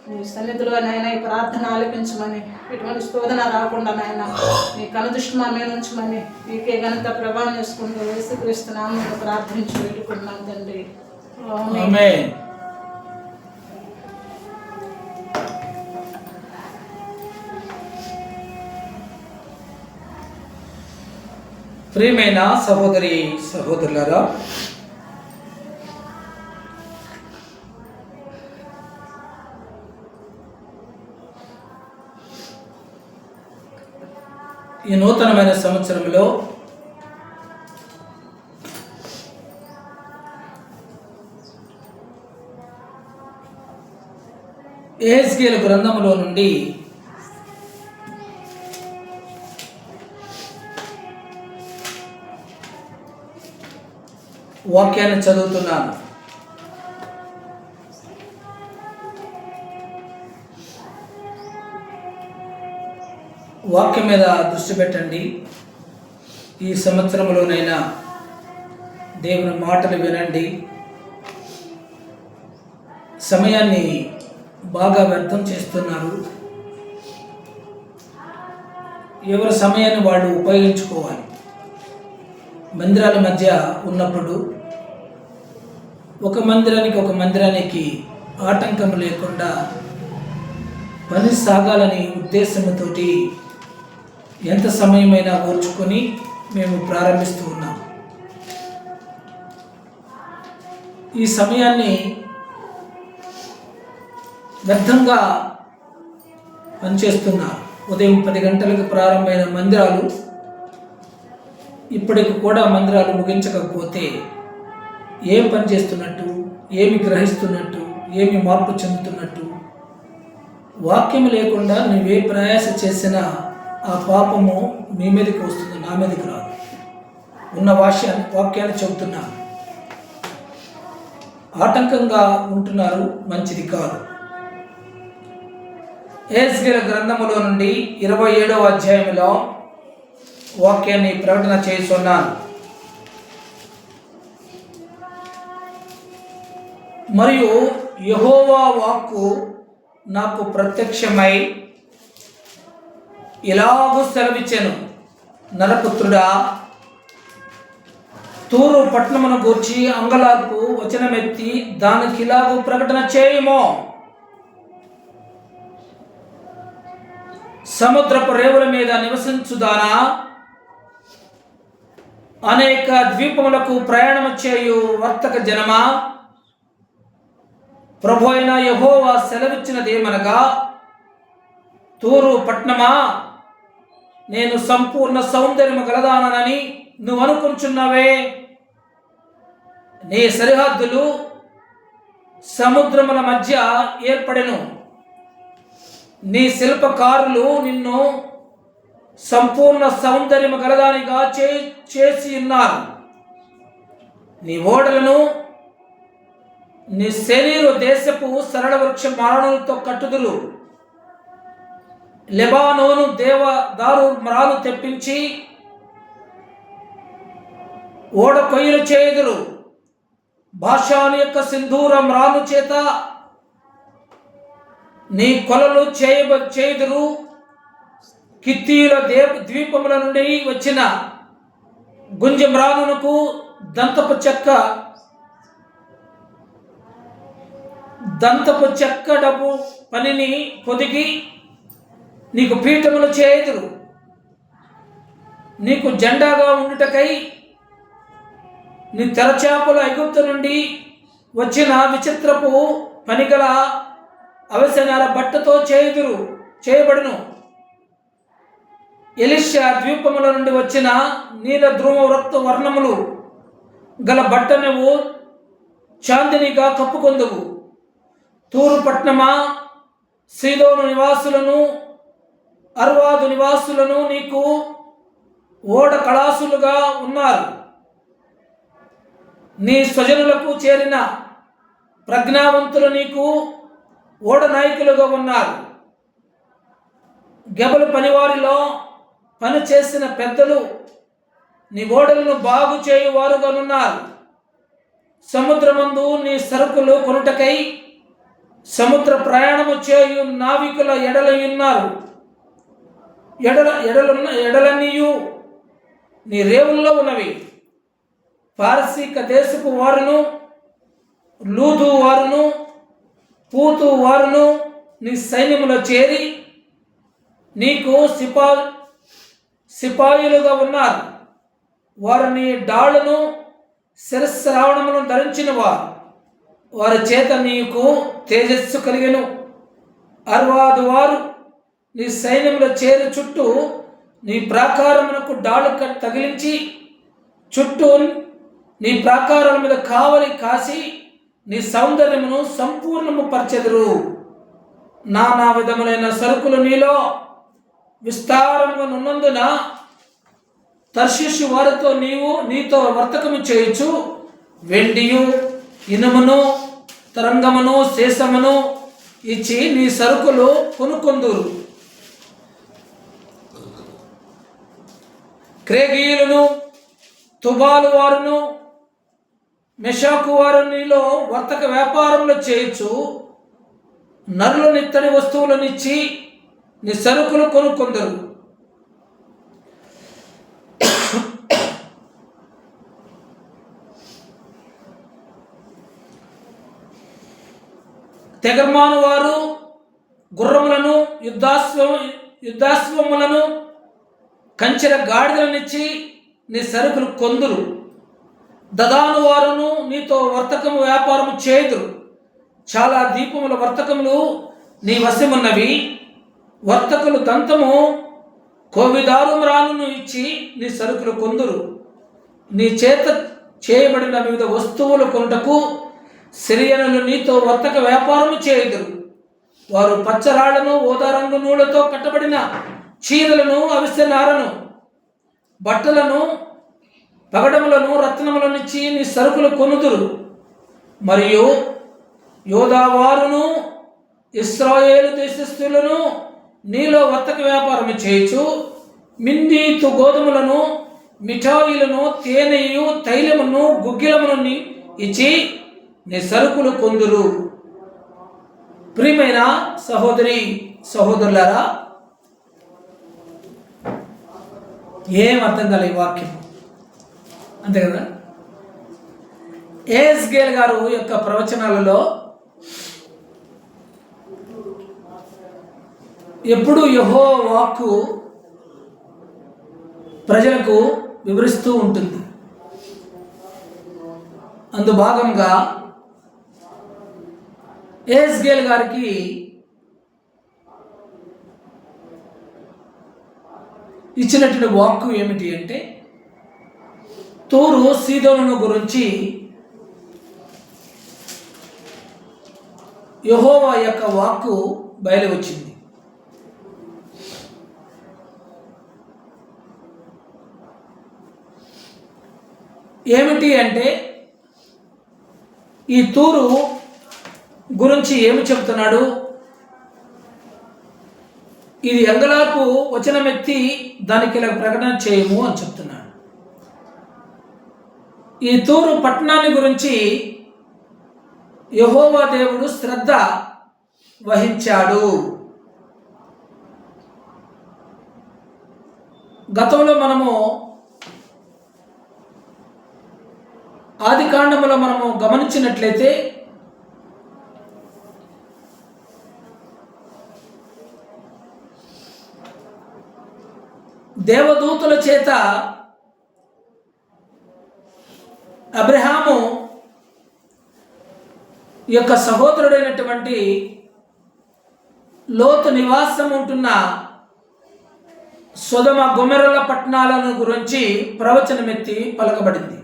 నీ సన్నిధిలో నాయన ఈ ప్రార్థన ఆలపించమని, ఇటువంటి శోధన రాకుండా నాయన నీ కనుదృష్టి మా మీద ఉంచమని, నీకే ఘనత ప్రభావం చేసుకుంటూ యేసుక్రీస్తు నామములో ప్రార్థించి పెట్టుకున్నాం తండ్రి. ఆమేన్. ప్రియమైన సహోదరి సహోదరులారా, ఈ నూతనమైన సంవత్సరంలో యెహెజ్కేలు గ్రంథములో నుండి వాక్యాన్ని చదువుతున్నాను. వాక్యం మీద దృష్టి పెట్టండి. ఈ సంవత్సరంలోనైనా దేవుని మాటలు వినండి. సమయాన్ని బాగా వ్యర్థం చేస్తున్నారు. ఎవరి సమయాన్ని వాళ్ళు ఉపయోగించుకోవాలి. మందిరాల మధ్య ఉన్నప్పుడు ఒక మందిరానికి ఆటంకం లేకుండా పని సాగాలని ఉద్దేశంతో ఎంత సమయమైనా ఓర్చుకొని మేము ప్రారంభిస్తూ ఉన్నాం. ఈ సమయాన్ని వ్యర్థంగా పనిచేస్తున్నారు. ఉదయం 10 గంటలకు ప్రారంభమైన మందిరాలు ఇప్పటికి కూడా మందిరాలు ముగించకపోతే ఏం పని చేస్తున్నట్టు, ఏమి గ్రహిస్తున్నట్టు, ఏమి మార్పు చెందుతున్నట్టు? వాక్యం లేకుండా నువ్వే ప్రయాస చేసినా ఆ పాపము మీ మీదకి వస్తుంది, నా మీదకి రాదు. ఉన్న వాక్యాన్ని చెబుతున్నాను. ఆటంకంగా ఉంటున్నారు, మంచిది కాదు. యెహెజ్కేలు గ్రంథములో నుండి 27వ అధ్యాయంలో వాక్యాన్ని ప్రకటన చేస్తున్నాను. మరియు యెహోవా వాక్కు నాకు ప్రత్యక్షమై ఇలాగూ సెలవిచ్చెను, నరపుత్రుడా, తూరు పట్టణమును గూర్చి అంగలార్పు వచనమెత్తి దానికి ఇలాగూ ప్రకటన చేయము. సముద్రపు రేవుల మీద నివసించుదానా, అనేక ద్వీపములకు ప్రయాణము చేయు వర్తక జనమా, ప్రభు అయిన యెహోవా సెలవిచ్చినదేమనగా, తూరు పట్టణమా, నేను సంపూర్ణ సౌందర్యము గలదానని నువ్వు అనుకుంటున్నావే. నీ సరిహద్దులు సముద్రముల మధ్య ఏర్పడెను. నీ శిల్పకారులు నిన్ను సంపూర్ణ సౌందర్యము గలదానిగా చేసి ఉన్నారు. నీ ఓడలను నీ శరీరు దేశపు సరళ వృక్ష మారణలతో కట్టుదులు. లెబానోను దేవదారు మ్రాలు తెప్పించి ఓడ కొయ్యలు చేయుదురు. భాషాను యొక్క సింధూర మ్రాలు చేత నీ కొలలు చేయుదురు. కిత్తీయుల ద్వీపముల నుండి వచ్చిన గుంజ మ్రానునకు దంతపు చెక్క డబ్బు పనిని పొదిగి నీకు పీఠములు చేయుదురు. నీకు జెండాగా ఉండుటకై నీ తెరచాపల ఐగుప్తు నుండి వచ్చిన విచిత్రపు పనిగల అవసనాల బట్టతో చేయబడును. ఎలిషా ద్వీపముల నుండి వచ్చిన నీల ధ్రువ రక్త వర్ణములు గల బట్ట నువ్వు చాందినిగా కప్పుకొందువు. తూరు పట్టణమా, సీదోను నివాసులను అర్వాదు నివాసులను నీకు ఓడ కళాసులుగా ఉన్నారు. నీ స్వజనులకు చేరిన ప్రజ్ఞావంతులు నీకు ఓడ నాయకులుగా ఉన్నారు. గెబలు పనివారిలో పని చేసిన పెద్దలు నీ ఓడలను బాగు చేయువారుగానున్నారు. సముద్రమందు నీ సరుకులు కొనుటకై సముద్ర ప్రయాణము చేయు నావికుల ఎడలయున్నారు. ఎడలన్నీయు నీ రేవుల్లో ఉన్నవి. పారసీక దేశపు వారును, లూదు వారును, పూతు వారును నీ సైన్యములో చేరి నీకు సిపాయిలుగా ఉన్నారు. వారు నీ డాళ్లను శిరస్రావణములను ధరించిన వారు. వారి చేత నీకు తేజస్సు కలిగెను. 60 వారు నీ సైన్యంలో చేరి చుట్టూ నీ ప్రాకారమునకు డాళ్ళు తగిలించి చుట్టూ నీ ప్రాకారాల మీద కావలి కాసి నీ సౌందర్యమును సంపూర్ణము పరిచెదరు. నానా విధములైన సరుకులు నీలో విస్తారముగా ఉన్నందున తర్షీషు వారితో నీతో వర్తకము చేయొచ్చు. వెండియు, ఇనుమును, తరంగమును, శేషమును ఇచ్చి నీ సరుకులు కొనుక్కొందురు. క్రేగీయులను, తుబాలు వారును, మెషాకు వారు నీలో వర్తక వ్యాపారంలో చేయొచ్చు. నరుల నిత్తడి వస్తువులనిచ్చి నీ సరుకులు కొనుక్కొందరు. తెగర్మాను వారు గుర్రములను, యుద్ధాశ్వములను, కంచెర గాడిదలనిచ్చి నీ సరుకులు కొందురు. దదాను వారును నీతో వర్తకము వ్యాపారము చేదురు. చాలా దీపముల వర్తకములు నీ వశమున్నవి. వర్తకులు దంతము, కోవిదారు మ్రానును ఇచ్చి నీ సరుకులు కొందురు. నీ చేత చేయబడిన వివిధ వస్తువులు కొనుటకు సిరియనులు నీతో వర్తక వ్యాపారము చేయుదురు. వారు పచ్చరాళ్లను, ఓదారంగు నూలతో కట్టబడిన చీరలను, అవిసె నారను, బట్టలను, పగడములను, రత్నములనిచ్చి నీ సరుకులు కొనుదురు. మరియు యోధావారును, ఇశ్రాయేలు దేశస్థులను నీలో వర్తక వ్యాపారము చేయొచ్చు. మిందీతు గోధుమలను, మిఠాయిలను, తేనెయు, తైలమును, గుగ్గిలమును ఇచ్చి నీ సరుకులు కొందురు. ప్రియమైన సహోదరి సహోదరులారా, ఏం అర్థం కాలే ఈ వాక్యం, అంతే కదా. ఏఎస్గేల్ గారు యొక్క ప్రవచనాలలో ఎప్పుడు యెహోవా వాక్కు ప్రజలకు వివరిస్తూ ఉంటుంది. అందు భాగంగా ఏఎస్గేల్ గారికి ఇచ్చినటువంటి వాక్కు ఏమిటి అంటే, తూరు సీదోను గురించి యెహోవా యొక్క వాక్కు బయలు వచ్చింది. ఏమిటి అంటే, ఈ తూరు గురించి ఏమి చెప్తున్నాడు? ఇది ఎంగలార్పు వచనమెత్తి దానికి ఇలా ప్రకటన చేయము అని చెప్తున్నాడు. ఈ తూరు పట్టణాన్ని గురించి యెహోవా దేవుడు శ్రద్ధ వహించాడు. గతంలో మనము ఆదికాండములో మనము గమనించినట్లయితే దేవదూతల చేత అబ్రహాము యొక్క సహోదరుడైనటువంటి లోతు నివాసం ఉంటున్న సొదొమ గొమొర్రా పట్టణాలను గురించి ప్రవచనమెత్తి పలకబడింది.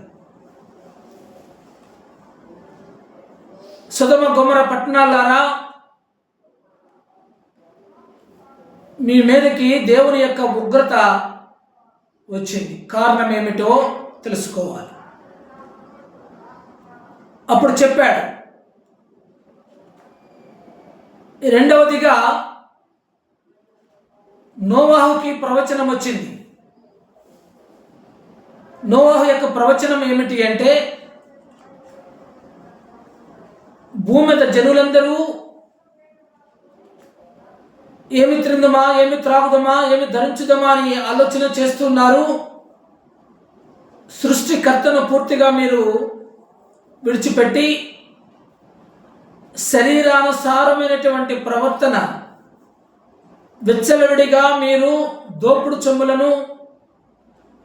సొదొమ గొమొర్రా పట్టణాలారా, మీ మీదకి దేవుని యొక్క ఉగ్రత వచ్చింది. కారణం ఏమిటో తెలుసుకోవాలి. అప్పుడు చెప్పాడు. రెండవదిగా నోవాహుకి ప్రవచనం వచ్చింది. నోవాహు యొక్క ప్రవచనం ఏమిటి అంటే, భూమి మీద జనులందరూ ఏమి తిందుమా, ఏమి త్రాగుదమా, ఏమి ధరించుదమా అని ఆలోచన చేస్తున్నారు. సృష్టికర్తను పూర్తిగా మీరు విడిచిపెట్టి శరీరానుసారమైనటువంటి ప్రవర్తన, విచ్చలవిడిగా మీరు దోపుడు సొమ్ములను,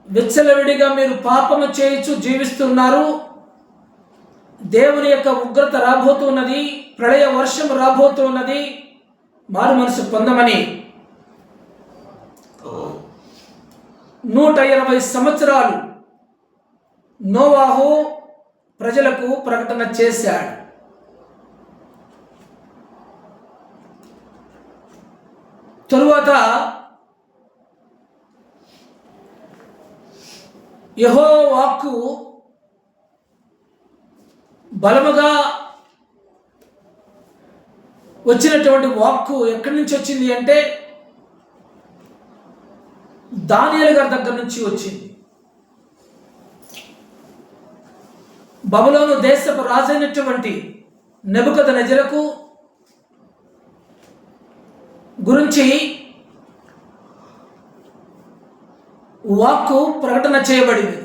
విచ్చలవిడిగా మీరు పాపము చేయించు జీవిస్తున్నారు. దేవుని యొక్క ఉగ్రత రాబోతున్నది, ప్రళయ వర్షం రాబోతున్నది. మారు మనసు పొందమని 120 సంవత్సరాలు నోవాహు ప్రజలకు ప్రకటన చేశాడు. తరువాత యెహోవా వాక్కు బలముగా వచ్చినటువంటి వాక్కు ఎక్కడి నుంచి వచ్చింది అంటే దానియేలు గారి దగ్గర నుంచి వచ్చింది. బబులోను దేశపు రాజైనటువంటి నెబుకద్నెజరుకు గురించి వాక్కు ప్రకటన చేయబడింది.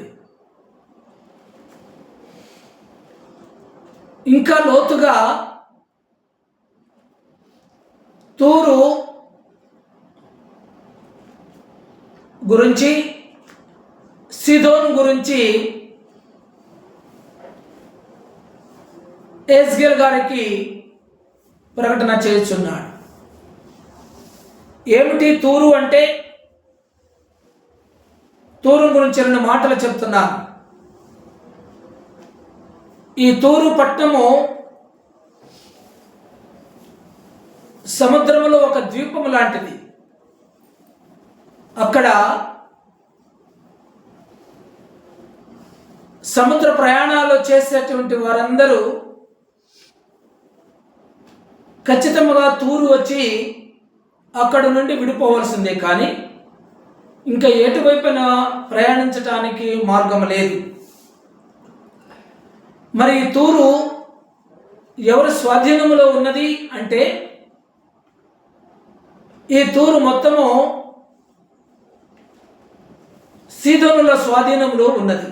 ఇంకా లోతుగా తూరు గురించి, సీదోను గురించి ఎజ్కేల్ గారికి ప్రకటన చేస్తున్నాడు. ఏమిటి తూరు అంటే? తూరు గురించి 2 మాటలు చెప్తున్నాను. ఈ తూరు పట్టణము సముద్రంలో ఒక ద్వీపము లాంటిది. అక్కడ సముద్ర ప్రయాణాలు చేసేటువంటి వారందరూ ఖచ్చితంగా తూరు వచ్చి అక్కడ నుండి విడిపోవలసిందే, కానీ ఇంకా ఎటువైపున ప్రయాణించటానికి మార్గం లేదు. మరి తూరు ఎవరి స్వాధీనంలో ఉన్నది అంటే ఈ తూరు మొత్తము సీదోనుల స్వాధీనంలో ఉన్నది.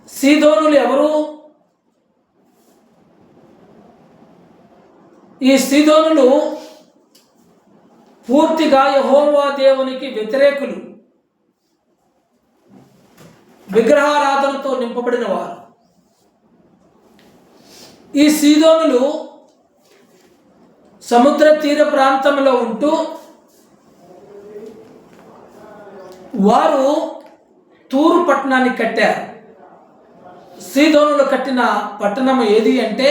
సీదోనులు ఎవరు? ఈ సీదోనులు పూర్తిగా యెహోవా దేవునికి వ్యతిరేకులు, విగ్రహారాధనతో నింపబడిన వారు. ఈ సీదోనులు సముద్ర తీర ప్రాంతంలో ఉంటూ వారు తూరు పట్టణాన్ని కట్టారు. సీదోనులు కట్టిన పట్టణం ఏది అంటే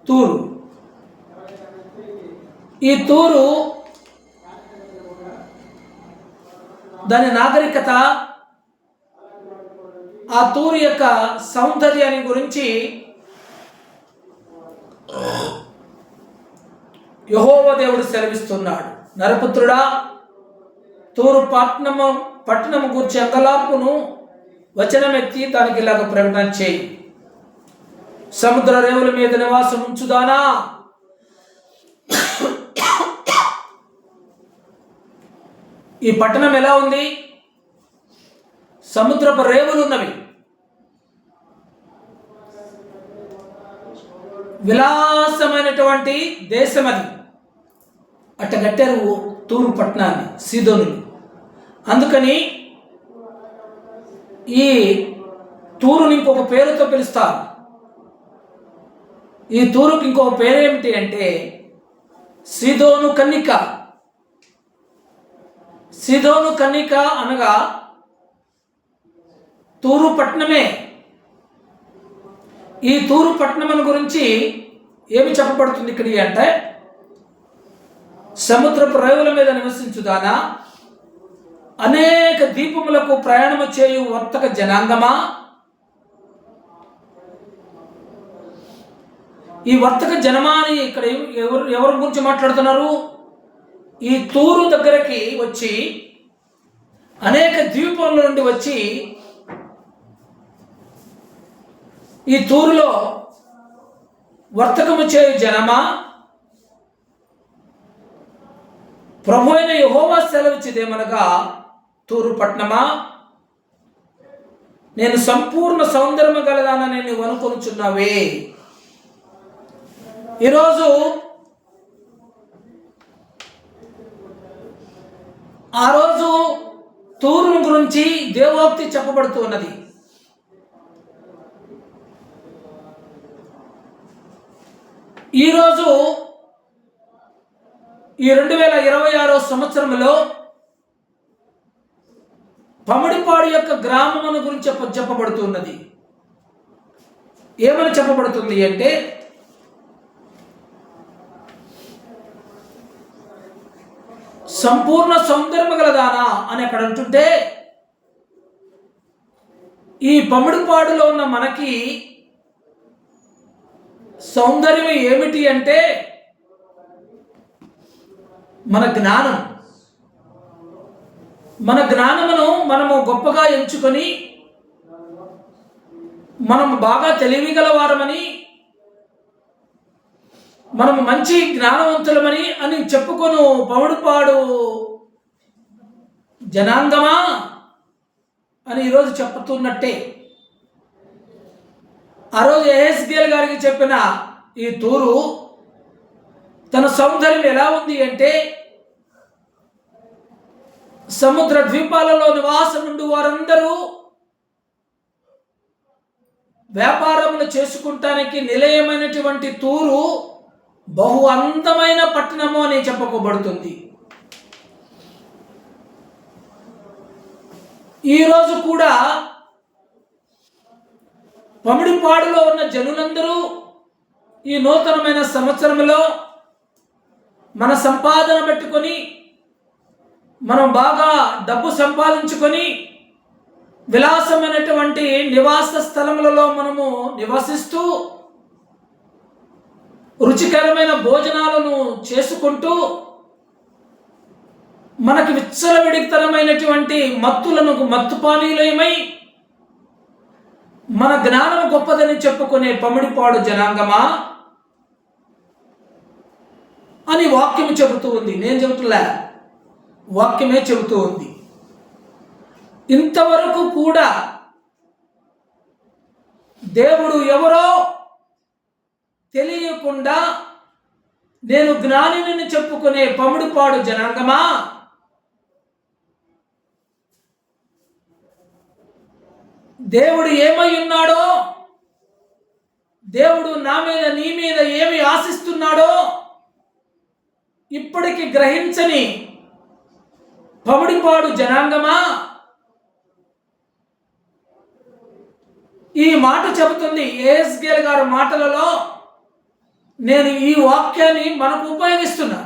తూరు. ఈ తూరు దాని నాగరికత, ఆ తూరు యొక్క సౌందర్యాన్ని గురించి యెహోవా దేవుడు సెలవిస్తున్నాడు. నరపుత్రుడా, తూరు పట్టణము గురించి అంగలార్పును వచనమెత్తి దానికి ఇలాగ ప్రకటన చేయి. సముద్ర రేవుల మీద నివాసం ఉంచుదానా, ఈ పట్టణం ఎలా ఉంది? సముద్రపు రేవులు ఉన్నవి, విలాసమైనటువంటి దేశం అది. అట్ట కట్టారు తూరు పట్టణాన్ని సీదోనులు. అందుకని ఈ తూరుని ఇంకొక పేరుతో పిలుస్తారు. ఈ తూరుకి ఇంకొక పేరు ఏమిటి అంటే సీదోను కన్నిక. సీదోను కన్నిక అనగా తూరు పట్టణమే. ఈ తూరు పట్టణం గురించి ఏమి చెప్పబడుతుంది ఇక్కడ అంటే సముద్రపు రేవుల మీద నివసించుదానా, అనేక ద్వీపములకు ప్రయాణము చేయు వర్తక జనాంగమా. ఈ వర్తక జనమాని ఇక్కడ ఎవరి గురించి మాట్లాడుతున్నారు? ఈ తూరు దగ్గరికి వచ్చి అనేక ద్వీపముల నుండి వచ్చి ఈ తూరులో వర్తకము చేయు జనమా, ప్రభు అయిన యెహోవా సెలవిచ్చేదేమనగా, తూరు పట్టణమా, నేను సంపూర్ణ సౌందర్యము గలదానని నీవు అనుకొనుచున్నావే. ఈరోజు ఆ రోజు తూరు గురించి దేవోక్తి చెప్పబడుతూ ఉన్నది. ఈరోజు ఈ 2026 సంవత్సరంలో పమిడిపాడు యొక్క గ్రామమును గురించి చెప్పబడుతున్నది. ఏమని చెప్పబడుతుంది అంటే, సంపూర్ణ సౌందర్యము గలదానా అని అక్కడ అంటుంటే, ఈ పమిడిపాడులో ఉన్న మనకి సౌందర్యం ఏమిటి అంటే మన జ్ఞానం. మన జ్ఞానమును మనము గొప్పగా ఎంచుకొని మనము బాగా తెలివిగలవారమని, మనము మంచి జ్ఞానవంతులమని అని చెప్పుకొను పమిడిపాడు జనాంగమా అని ఈరోజు చెప్తున్నట్టే. ఆ రోజు యెహెజ్కేలు గారికి చెప్పిన ఈ తూరు తన సౌందర్యం ఎలా ఉంది అంటే, సముద్ర ద్వీపాలలో నివాసం ఉండి వారందరూ వ్యాపారములు చేసుకుంటానికి నిలయమైనటువంటి తూరు బహు అందమైన పట్టణము అని చెప్పబడుతుంది. ఈరోజు కూడా పమిడిపాడులో ఉన్న జనులందరూ ఈ నూతనమైన సంవత్సరంలో మన సంపాదన పెట్టుకొని, మనం బాగా డబ్బు సంపాదించుకొని విలాసమైనటువంటి నివాస స్థలములలో మనము నివసిస్తూ రుచికరమైన భోజనాలను చేసుకుంటూ మనకి విచ్చలవిడితనమైనటువంటి మత్తు పానీయులమై మన జ్ఞానం గొప్పదని చెప్పుకునే పమిడిపాడు జనాంగమా అని వాక్యం చెబుతూ ఉంది. నేను చెబుతులే, వాక్యమే చెబుతూ ఉంది. ఇంతవరకు కూడా దేవుడు ఎవరో తెలియకుండా నేను జ్ఞానిని చెప్పుకునే పమిడిపాడు జనాంగమా, దేవుడు ఏమై ఉన్నాడో, దేవుడు నా మీద నీ మీద ఏమి ఆశిస్తున్నాడో ఇప్పటికి గ్రహించని పమిడిపాడు జనాంగమా, ఈ మాట చెబుతుంది యెహెజ్కేలు గారి మాటలలో. నేను ఈ వాక్యాన్ని మనకు ఉపయోగిస్తున్నా.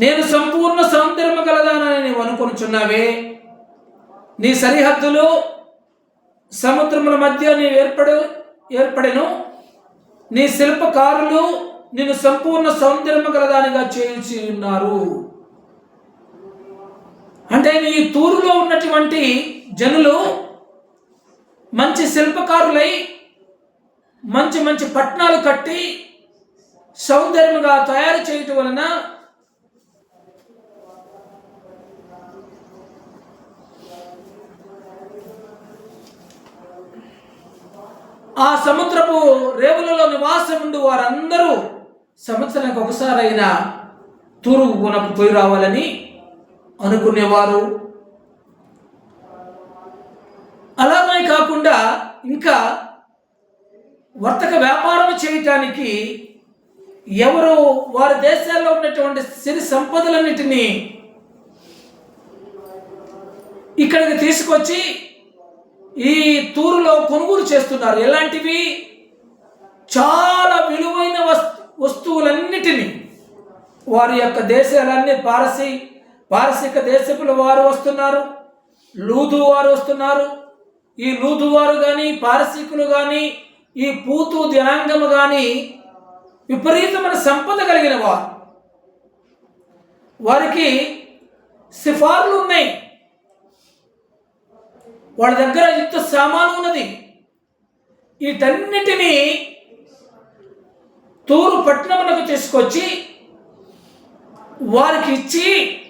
నేను సంపూర్ణ సౌందర్యము గలదానని నీవు అనుకొనుచున్నావే. నీ సరిహద్దులు సముద్రముల మధ్య నీ ఏర్పడెను. నీ శిల్పకారులు నిన్ను సంపూర్ణ సౌందర్యము గలదానిగా చేయించి ఉన్నారు. అంటే ఈ తూరులో ఉన్నటువంటి జనులు మంచి శిల్పకారులై మంచి మంచి పట్టణాలు కట్టి సౌందర్యముగా తయారు చేయటం వలన ఆ సముద్రపు రేవులలో నివాసం ఉండి వారందరూ సంవత్సరానికి ఒకసారైనా తూరుకు పోయి రావాలని అనుకునేవారు. అలాగే కాకుండా ఇంకా వర్తక వ్యాపారం చేయటానికి ఎవరు వారి దేశాల్లో ఉన్నటువంటి సిరి సంపదలన్నిటినీ ఇక్కడికి తీసుకొచ్చి ఈ తూరులో కొనుగోలు చేస్తున్నారు. ఎలాంటివి? చాలా విలువైన వస్తువులన్నిటినీ వారి యొక్క దేశాలన్నీ పారసీక దేశపుల వారు వస్తున్నారు, లూదు వారు వస్తున్నారు. ఈ లూదు వారు కానీ పారసీకులు కానీ ఈ పూతు జనాంగము కానీ విపరీతమైన సంపద కలిగిన వారు. వారికి సిఫార్లు ఉన్నాయి, వాళ్ళ దగ్గర యుద్ధ సామాను ఉన్నది. వీటన్నిటినీ తూరు పట్టణమునకు తీసుకొచ్చి వారికి ఇచ్చి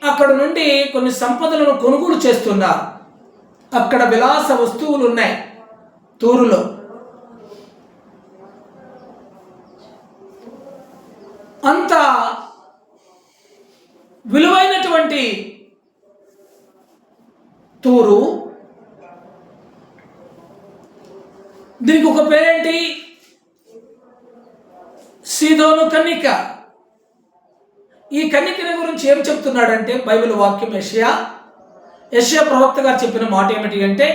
అక్కడ నుండి కొన్ని సంపదలను కొనుగోలు చేస్తున్నారు. అక్కడ విలాస వస్తువులు ఉన్నాయి తూరులో. అంత విలువైనటువంటి తూరు, దీనికి ఒక పేరేంటి? సీదోను కన్నిక. ఈ కన్నికని గురించి ఏం చెప్తున్నాడంటే బైబిల్ వాక్యం యెషయా ప్రవక్త గారు చెప్పిన మాట ఏమిటి అంటే,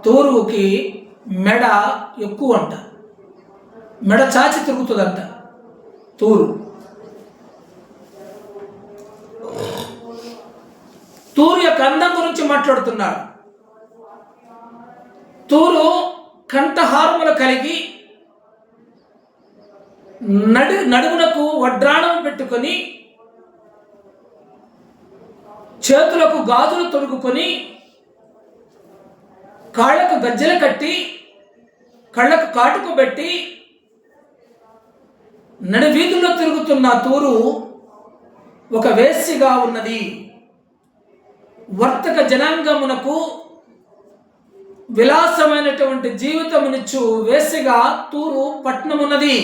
తూరుకి మెడ ఎక్కువ అంట, మెడ చాచి తిరుగుతుందంట తూరు. తూరు యొక్క అందం గురించి మాట్లాడుతున్నాడు. తూరు కంఠహారములు కలిగి నడుమునకు వడ్రాణం పెట్టుకొని చేతులకు గాజులు తొడుగుకొని కాళ్లకు గజ్జెలు కట్టి కళ్ళకు కాటుకు పెట్టి నడి వీధుల్లో తిరుగుతున్న తూరు ఒక వేశ్యగా ఉన్నది. వర్తక జనాంగమునకు విలాసమైనటువంటి జీవితమునిచ్చు వేశ్యగా తూరు పట్టణమున్నది.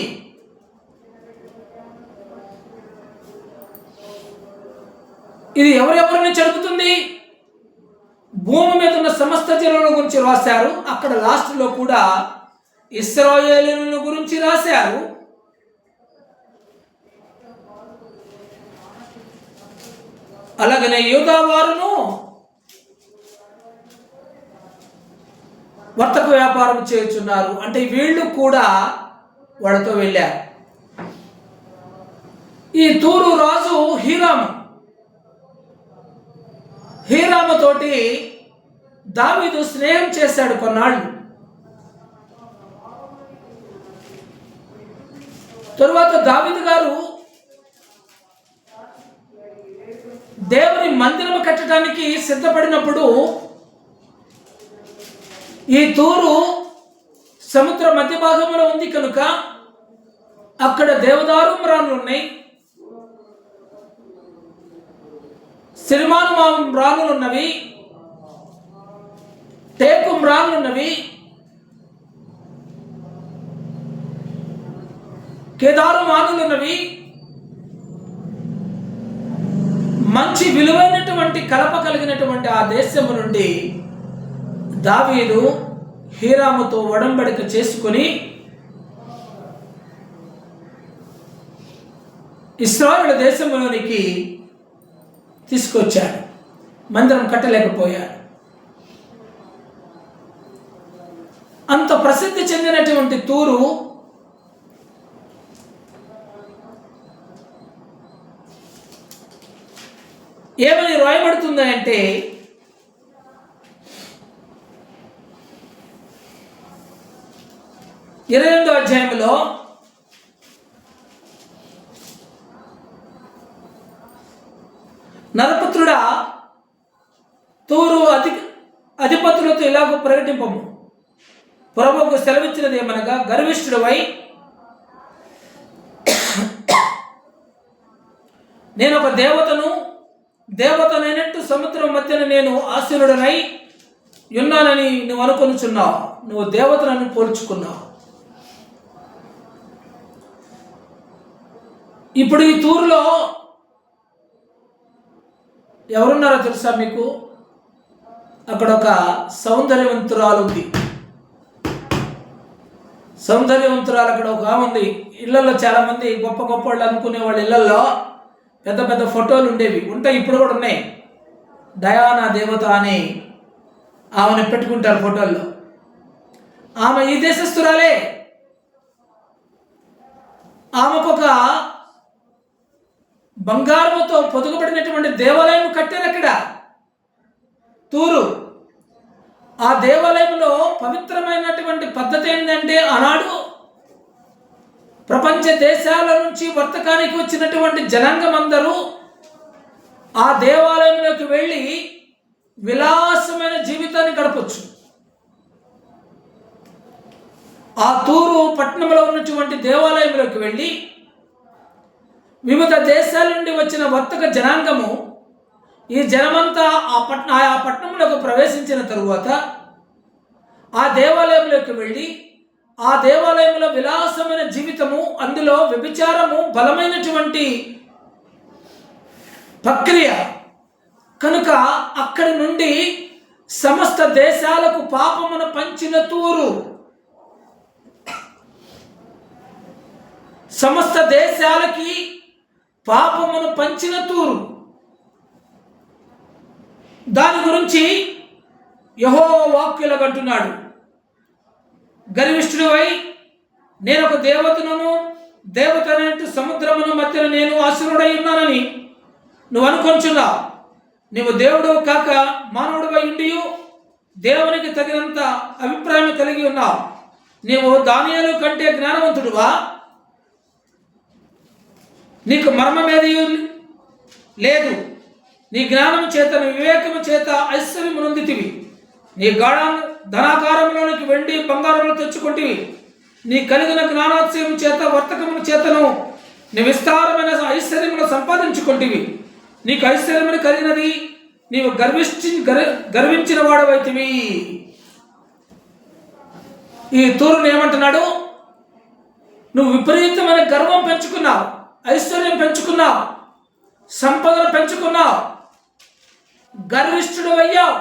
ఇది ఎవరెవరిని చెడుపుతుంది? భూమి మీద ఉన్న సమస్త జనుల గురించి రాశారు. అక్కడ లాస్ట్లో కూడా ఇశ్రాయేలీయుల గురించి రాశారు. అలాగనే యూదా వారును వర్తక వ్యాపారం చేయుచున్నారు. అంటే వీళ్ళు కూడా వాళ్ళతో వెళ్ళారు. ఈ తూరు రాజు హీరాముతోటి దావీదు స్నేహం చేశాడు కొన్నాళ్ళు. తరువాత దావీదు గారు దేవుని మందిరం కట్టడానికి సిద్ధపడినప్పుడు ఈ తూరు సముద్ర మధ్య భాగంలో ఉంది కనుక అక్కడ దేవదారు మ్రానులు ఉన్నాయి, సిరిమాను మ్రానులు ఉన్నవి, టేకు మ్రానులు ఉన్నవి, కేదారు మానులు ఉన్నవి. మంచి విలువైనటువంటి కలప కలిగినటువంటి ఆ దేశము నుండి దావీదు హీరాముతో ఒడంబడిక చేసుకొని ఇశ్రాయేలు దేశంలోనికి తీసుకొచ్చాడు. మందిరం కట్టలేకపోయాడు. అంత ప్రసిద్ధి చెందినటువంటి తూరు ఏమని రాయబడుతుంది అంటే, ఇరవై 28వ అధ్యాయంలో నరపుత్రుడా, తూరు అధిపతులతో ఇలాగూ ప్రకటింపము, ప్రభువుకు సెలవిచ్చినది ఏమనగా, గర్విష్ఠుడవై నేను ఒక దేవతనైనట్టు సముద్రం మధ్యన నేను ఆసీనుడనై ఉన్నానని నువ్వు అనుకొనుచున్నావు. నువ్వు దేవతలను పోల్చుకున్నావు. ఇప్పుడు ఈ తూరులో ఎవరున్నారో తెలుసా మీకు? అక్కడ ఒక సౌందర్యవంతురాలు ఉంది. అక్కడ ఒక ఆమె ఉంది. ఇళ్లలో చాలామంది గొప్ప గొప్ప వాళ్ళు అనుకునే వాళ్ళ ఇళ్లలో పెద్ద పెద్ద ఫోటోలు ఉండేవి, ఉంటాయి, ఇప్పుడు కూడా ఉన్నాయి. డయానా దేవత అని ఆమెను పెట్టుకుంటారు ఫోటోల్లో. ఆమె ఈ దేశస్తురాలే. ఆమెకొక బంగారముతో పొదుగుబడినటువంటి దేవాలయం కట్టారు అక్కడ తూరు. ఆ దేవాలయంలో పవిత్రమైనటువంటి పద్ధతి ఏంటంటే, ఆనాడు ప్రపంచ దేశాల నుంచి వర్తకానికి వచ్చినటువంటి జనాంగం అందరూ ఆ దేవాలయంలోకి వెళ్ళి విలాసమైన జీవితాన్ని గడపచ్చు. ఆ తూరు పట్టణంలో ఉన్నటువంటి దేవాలయంలోకి వెళ్ళి వివిధ దేశాల నుండి వచ్చిన వర్తక జనాంగము ఈ జనమంతా ఆ పట్టణంలోకి ప్రవేశించిన తరువాత ఆ దేవాలయంలోకి వెళ్ళి ఆ దేవాలయంలో విలాసమైన జీవితము, అందులో వ్యభిచారము బలమైనటువంటి ప్రక్రియ కనుక అక్కడి నుండి సమస్త దేశాలకు పాపమును పంచిన తూరు, సమస్త దేశాలకి పాపమును పంచిన తూరు, దాని గురించి యెహోవా వాక్యులు అంటున్నాడు, గర్విష్ఠుడివై నేను ఒక దేవత అనేటు సముద్రమును మధ్యన నేను అసురుడై ఉన్నానని నువ్వు అనుకొంచున్నావు. నువ్వు దేవుడు కాక మానవుడిగా ఉండి దేవునికి తగినంత అభిప్రాయం కలిగి ఉన్నావు. నీవు దానియేలు కంటే జ్ఞానవంతుడువా? నీకు మర్మమేది లేదు. నీ జ్ఞానము చేత, నీ వివేకము చేత ఐశ్వర్యము నొందితివి. నీ ధనాకారంలోనికి వెండి బంగారములు తెచ్చుకుంటివి. నీ కలిగిన జ్ఞానోత్సవం చేత, వర్తకము చేతను నీ విస్తారమైన ఐశ్వర్యమును సంపాదించుకుంటివి. నీకు ఐశ్వర్యమును కలిగినది, నీవు గర్వించిన వాడవైతివి. ఈ తూరును ఏమంటున్నాడు? నువ్వు విపరీతమైన గర్వం పెంచుకున్నావు, ఐశ్వర్యం పెంచుకున్నావు, సంపదను పెంచుకున్నావు, గర్విష్ఠుడు అయ్యావు,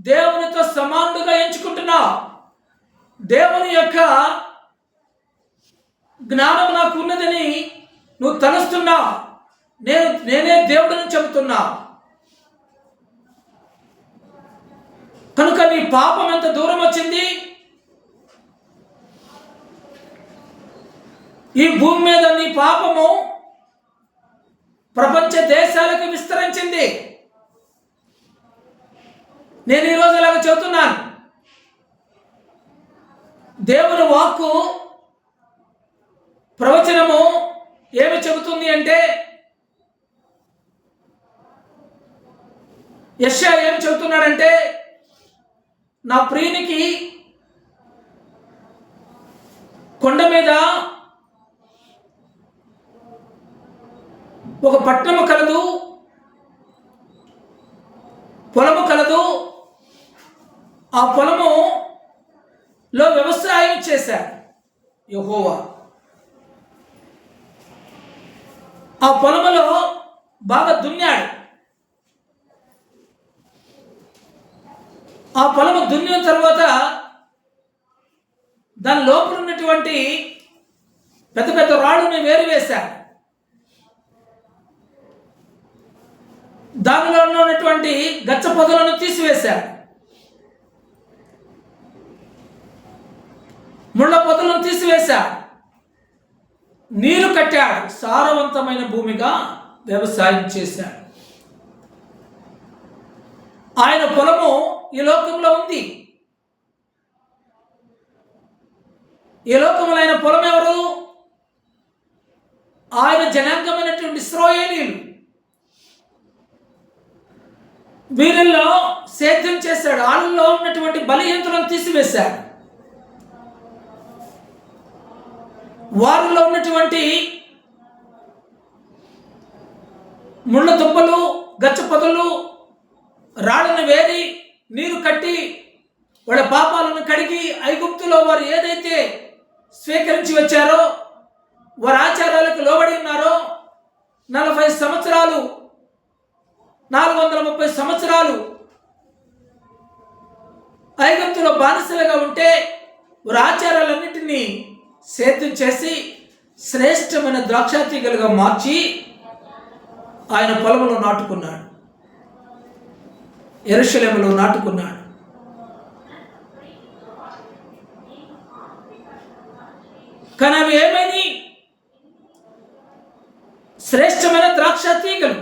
దేవునితో సమానుడుగా ఎంచుకుంటున్నావు. దేవుని యొక్క జ్ఞానం నాకు ఉన్నదని నువ్వు తలుస్తున్నావు. నేనే దేవుడిని చెబుతున్నా. కనుక నీ పాపం ఎంత దూరం వచ్చింది? ఈ భూమి మీద నీ పాపము ప్రపంచ దేశాలకు విస్తరించింది. నేను ఈరోజు ఇలాగ చెబుతున్నాను. దేవుని వాక్కు ప్రవచనము ఏమి చెబుతుంది అంటే, యెషయా ఏం చెబుతున్నాడంటే, నా ప్రియునికి కొండ మీద ఒక పట్టణము కలదు, పొలము కలదు. ఆ పొలములో వ్యవసాయం చేశాడు యెహోవా. ఆ పొలములో బాగా దున్నాడు. ఆ పొలము దున్నిన తర్వాత దాని లోపల ఉన్నటువంటి పెద్ద పెద్ద రాళ్ళని వేరువేశాడు. దానిలో ఉన్నటువంటి గచ్చ పొదలను తీసివేశాడు. ముళ్ళ పొదలను తీసివేశాడు. నీరు కట్టాడు. సారవంతమైన భూమిగా వ్యవసాయం చేశాడు. ఆయన పొలము ఈ లోకంలో ఉంది. ఈ లోకంలో ఆయన పొలం ఎవరు? ఆయన జనాంగమైనటువంటి ఇశ్రాయేలీయులు. వీరిల్లో సేద్యం చేశాడు. వాళ్ళలో ఉన్నటువంటి బలియంతులను తీసివేశాడు. వారిలో ఉన్నటువంటి ముళ్ళ దుంపలు, గచ్చ పొదలు, రాళ్ళను వేరి నీరు కట్టి వాళ్ళ పాపాలను కడిగి ఐగుప్తులో వారు ఏదైతే స్వీకరించి వచ్చారో, వారి ఆచారాలకు లోబడి ఉన్నారో, 40 సంవత్సరాలు 430 సంవత్సరాలు ఐగుప్తులో బానిసలుగా ఉంటే వారి ఆచారాలన్నింటినీ సేద్యం చేసి శ్రేష్టమైన ద్రాక్షాతీగలుగా మార్చి ఆయన పొలంలో నాటుకున్నాడు, యెరూషలేములో నాటుకున్నాడు. కానీ అవి ఏమైనా శ్రేష్టమైన ద్రాక్ష తీగలు.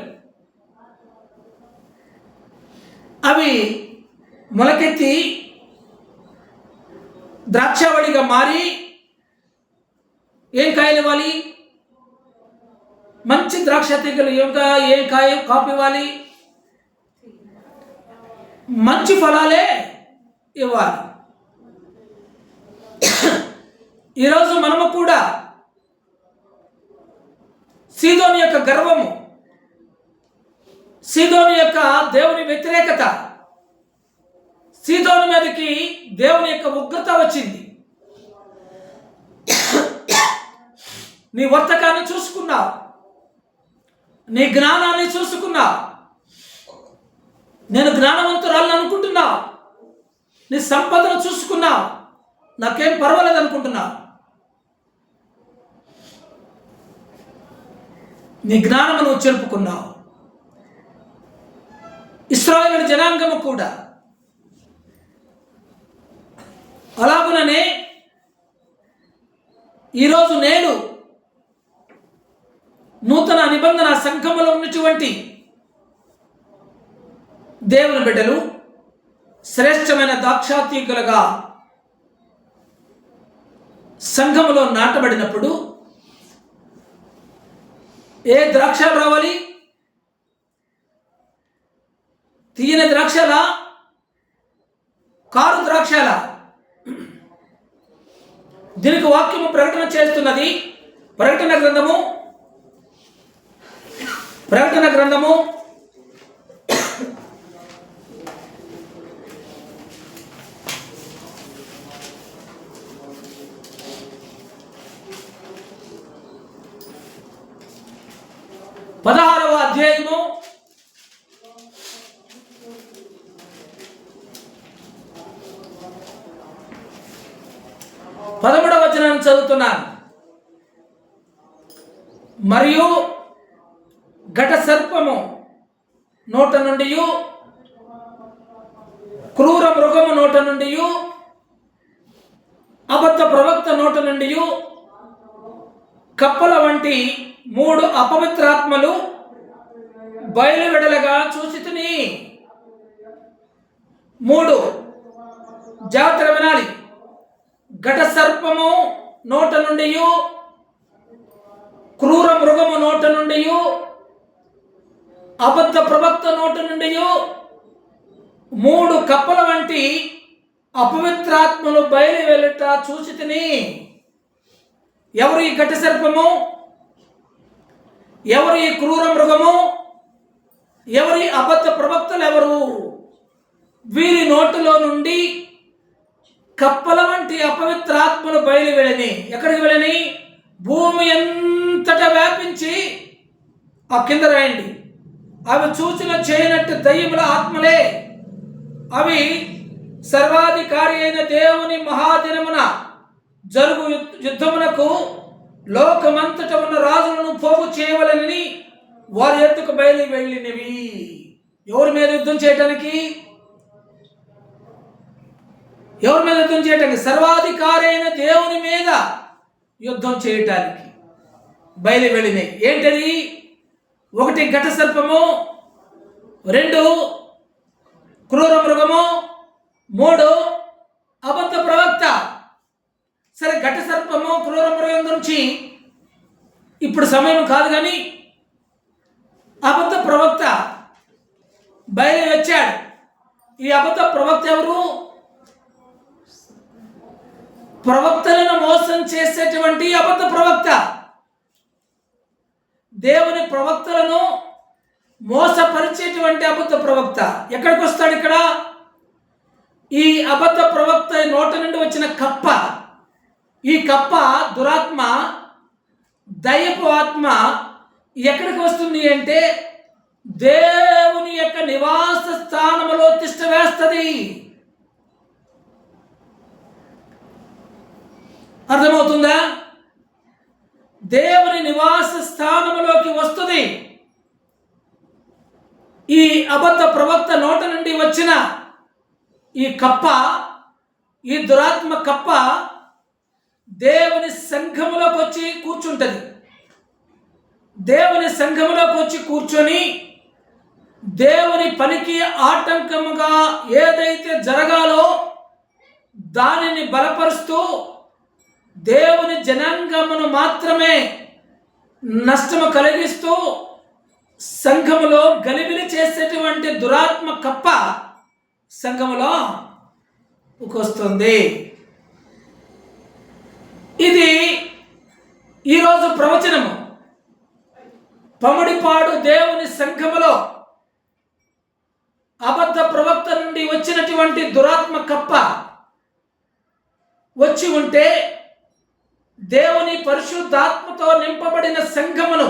అవి మొలకెత్తి ద్రాక్షావళిగా మారి ఏం కాయలు ఇవ్వాలి? మంచి ద్రాక్ష తీగలు ఏం కాపు ఇవ్వాలి? మంచి ఫలాలే ఇవ్వాలి. ఈరోజు మనము కూడా సీదోను యొక్క గర్వము, సీదోను యొక్క దేవుని వ్యతిరేకత, సీదోను మీదకి దేవుని యొక్క ఉగ్రత వచ్చింది. నీ వర్తకాన్ని చూసుకున్నావు, నీ జ్ఞానాన్ని చూసుకున్నావు, నేను జ్ఞానవంతురాలను అనుకుంటున్నావు, నీ సంపదను చూసుకున్నావు, నాకేం పర్వాలేదు అనుకుంటున్నావు. నీ జ్ఞానము నువ్వు చెరుపుకున్నావు. ఇశ్రాయేలు జనాంగము కూడా అలాగుననే ఈరోజు నేడు నూతన నిబంధన సంఘములో ఉన్నటువంటి దేవుని బిడ్డలు శ్రేష్టమైన ద్రాక్షాతీయులుగా సంఘములో నాటబడినప్పుడు ఏ ద్రాక్షలు రావాలి? తీయని ద్రాక్షల, కారు ద్రాక్షల? దీనికి వాక్యము ప్రకటన చేస్తున్నది. ప్రకటన గ్రంథము 16వ అధ్యాయము 13వ వచనాన్ని చదువుతున్నాను. మరియు ఘట సర్పము నోట నుండి, క్రూర మృగము నోట నుండి, అబద్ధ ప్రవక్త నోట నుండి కప్పల వంటి 3 అపవిత్రాత్మలు బయలువెడలగా చూచితిని. 3 జాగ్రత్తగా వినాలి. ఘట సర్పము నోట నుండి, క్రూర మృగము నోట నుండి, అబద్ధ ప్రవక్త నోట నుండి 3 కప్పల వంటి అపవిత్రాత్మలు బయలు వెళ్ళట చూచితిని. ఎవరు ఈ ఘట సర్పము? ఎవరు ఈ క్రూర మృగము? ఎవరి అబద్ధ ప్రవక్తలు ఎవరు? వీరి నోటులో నుండి కప్పల వంటి అపవిత్రాత్మలు బయలు వెళ్ళని. ఎక్కడికి వెళ్ళని? భూమి ఎంతటా వ్యాపించి, ఆ కింద రాయండి, అవి సూచన చేయనట్టు దయ్యముల ఆత్మలే. అవి సర్వాధికారి అయిన దేవుని మహాదినమున జరుగు యుద్ధమునకు లోకమంతట ఉన్న రాజులను పోగు చేయవలనని వారి ఎత్తుకు బయలు వెళ్ళినవి. ఎవరి మీద యుద్ధం చేయటానికి? ఎవరి మీద యుద్ధం చేయటానికి? సర్వాధికారి అయిన దేవుని మీద యుద్ధం చేయటానికి బయలు వెళ్ళినాయి. ఏంటది? 1 ఘట సర్పము, 2 క్రూర మృగము, 3 అబద్ధ ప్రవక్త. సరే, ఘట సర్పము, క్రూర మృగం గురించి ఇప్పుడు సమయం కాదు, కానీ అబద్ధ ప్రవక్త బయలు వచ్చాడు. ఈ అబద్ధ ప్రవక్త ఎవరు? ప్రవక్తలను మోసం చేసేటువంటి అబద్ధ ప్రవక్త. దేవుని ప్రవక్తలను మోసపరిచేటువంటి అబద్ధ ప్రవక్త ఎక్కడికి వస్తాడు? ఇక్కడ ఈ అబద్ధ ప్రవక్త నోట నుండి వచ్చిన కప్ప, ఈ కప్ప దురాత్మ, దయ్యపు ఆత్మ ఎక్కడికి వస్తుంది అంటే దేవుని యొక్క నివాస స్థానములో తిష్ట వేస్తుంది. అర్థమవుతుందా? దేవుని నివాస స్థానములోకి వస్తుంది. ఈ అబద్ధ ప్రవక్త నోట నుండి వచ్చిన ఈ కప్ప, ఈ దురాత్మ కప్ప దేవుని సంఘములోకి వచ్చి కూర్చుంటది. దేవుని సంఘములోకి వచ్చి కూర్చొని దేవుని పనికి ఆటంకముగా ఏదైతే జరగాలో దానిని బలపరుస్తూ దేవుని జనాంగమును మాత్రమే నష్టము కలిగిస్తూ సంఘములో గలిబిలి చేసేటువంటి దురాత్మ కప్ప సంఘములో వస్తుంది. ఇది ఈరోజు ప్రవచనము. పమిడిపాడు దేవుని సంఘములో అబద్ధ ప్రవక్త నుండి వచ్చినటువంటి దురాత్మ కప్ప వచ్చి ఉంటే దేవుని పరిశుద్ధాత్మతో నింపబడిన సంఘమును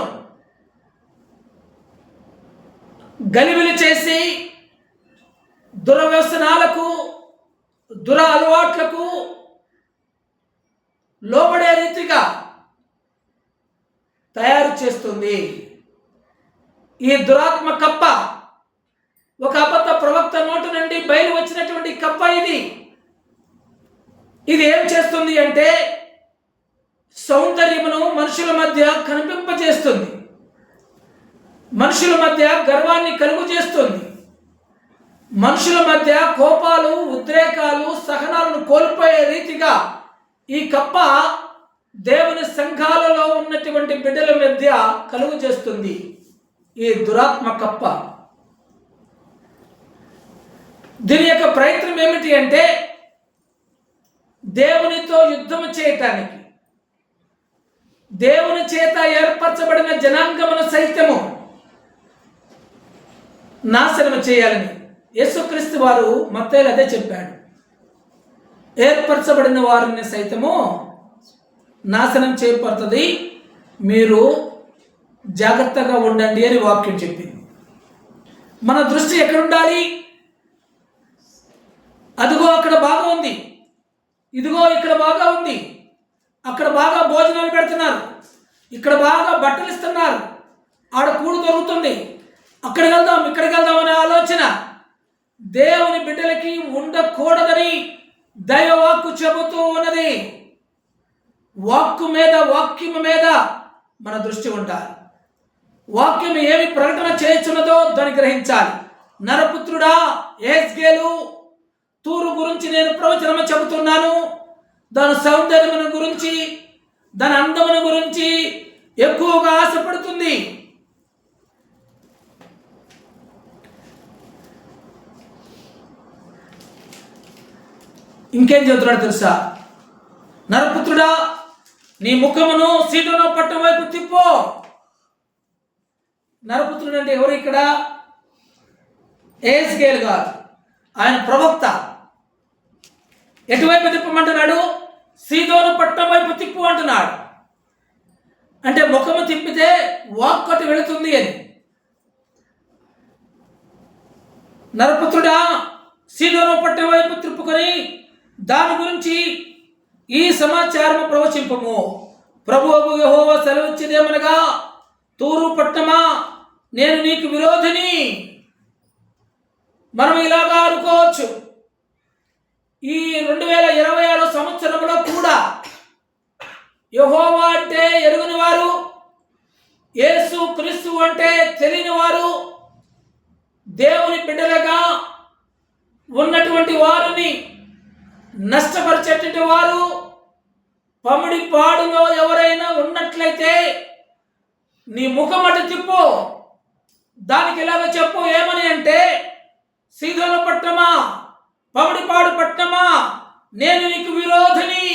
గలిబిలి చేసి దురవ్యసనాలకు దుర అలవాట్లకు లోబడే రీతిగా తయారు చేస్తుంది. ఈ దురాత్మ కప్ప ఒక అబద్ధ ప్రవక్త నోటి నుండి బయలు వచ్చినటువంటి కప్ప ఇది ఏం చేస్తుంది అంటే సౌందర్యమును మనుషుల మధ్య కనిపింపజేస్తుంది, మనుషుల మధ్య గర్వాన్ని కలుగు చేస్తుంది, మనుషుల మధ్య కోపాలు ఉద్రేకాలు సహనాలను కోల్పోయే రీతిగా ఈ కప్ప దేవుని సంఘాలలో ఉన్నటువంటి బిడ్డల మధ్య కలుగు చేస్తుంది. ఈ దురాత్మ కప్ప దీని యొక్క ప్రయత్నం ఏమిటి అంటే దేవునితో యుద్ధము చేయటానికి, దేవుని చేత ఏర్పరచబడిన జనాంగమును సైతము నాశనం చేయాలని యేసుక్రీస్తు వారు మత్తయిలో అదే చెప్పాడు. ఏర్పరచబడిన వారిని సైతము నాశనం చేయబడుతుంది, మీరు జాగ్రత్తగా ఉండండి అని వాక్యం చెప్పింది. మన దృష్టి ఎక్కడ ఉండాలి? అదిగో అక్కడ బాగా ఉంది, ఇదిగో ఇక్కడ బాగా ఉంది, అక్కడ బాగా భోజనాలు పెడుతున్నారు, ఇక్కడ బాగా బట్టలు ఇస్తున్నారు, ఆడ కూడు దొరుకుతుంది, అక్కడికి వెళ్దాం ఇక్కడికి వెళ్దాం అనే ఆలోచన దేవుని బిడ్డలకి ఉండకూడదని దైవవాక్కు చెబుతూ ఉన్నది. వాక్యము మీద మన దృష్టి ఉండాలి. వాక్యం ఏమి ప్రకటన చేస్తున్నదో దాన్ని గ్రహించాలి. నరపుత్రుడా, యెహెజ్కేలు తూరు గురించి నేను ప్రవచనము చెబుతున్నాను. దాని సౌందర్యమును గురించి, దాని అందమును గురించి ఎక్కువగా ఆశపడుతుంది. ఇంకేం చెబుతున్నాడు తెలుసా? నరపుత్రుడా, నీ ముఖమును సీదోను పట్టణం వైపు తిప్పో. నరపుత్రుడు అంటే ఎవరు ఇక్కడ? యెహెజ్కేలు గారు, ఆయన ప్రవక్త. ఎటువైపు తిప్పమంటున్నాడు? సీదోను పట్టణం వైపు తిప్పు అంటున్నాడు. అంటే ముఖము తిప్పితే వాక్కటి వెళుతుంది అని. నరపుత్రుడా, సీదోను పట్టణం వైపు తిప్పుకొని దాని గురించి ఈ సమాచారము ప్రవచింపము. ప్రభువు యెహోవా సెలవిచ్చేదేమనగా, తూరు పట్టణమా, నేను నీకు విరోధిని. మనం ఇలాగా అనుకోవచ్చు, ఈ 2026 సంవత్సరంలో కూడా యెహోవా అంటే ఎరుగని వారు, యేసు క్రీస్తు అంటే తెలియని వారు, దేవుని బిడ్డలుగా ఉన్నటువంటి వారిని నష్టపరిచేటువంటి వారు పమిడిపాడులో ఎవరైనా ఉన్నట్లయితే నీ ముఖం అటు తిప్పు. దానికి ఇలాగ చెప్పు, ఏమని అంటే, సీదోను పట్టణమా, పమిడిపాడు పట్టణమా, నేను నీకు విరోధిని.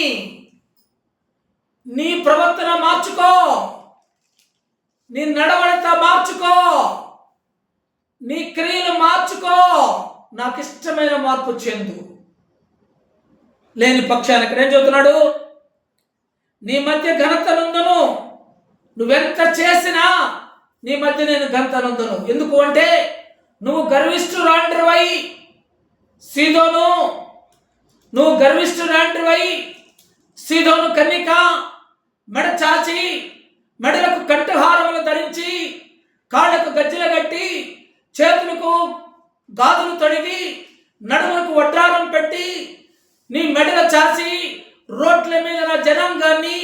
నీ ప్రవర్తన మార్చుకో, నీ నడవడిత మార్చుకో, నీ క్రియలు మార్చుకో, నాకు ఇష్టమైన మార్పు చెందు. లేని పక్షానికి ఇక్కడ ఏం చెబుతున్నాడు? నీ మధ్య ఘనత నందును, నువ్వెంత చేసినా నీ మధ్య నేను ఘనత నందును. ఎందుకు అంటే నువ్వు గర్విష్ఠురాండ్రివై సీదోను, నువ్వు గర్విష్ఠురాండ్రివై సీదోను కన్నిక, మెడ చాచి మెడలకు కంఠహారములు ధరించి కాళ్ళకు గజ్జెలు కట్టి చేతులకు గాజులు తొడిగి నడుములకు వడ్రారం పెట్టి నీ మెడల చాచి రోడ్ల మీద నా జనాంగాన్ని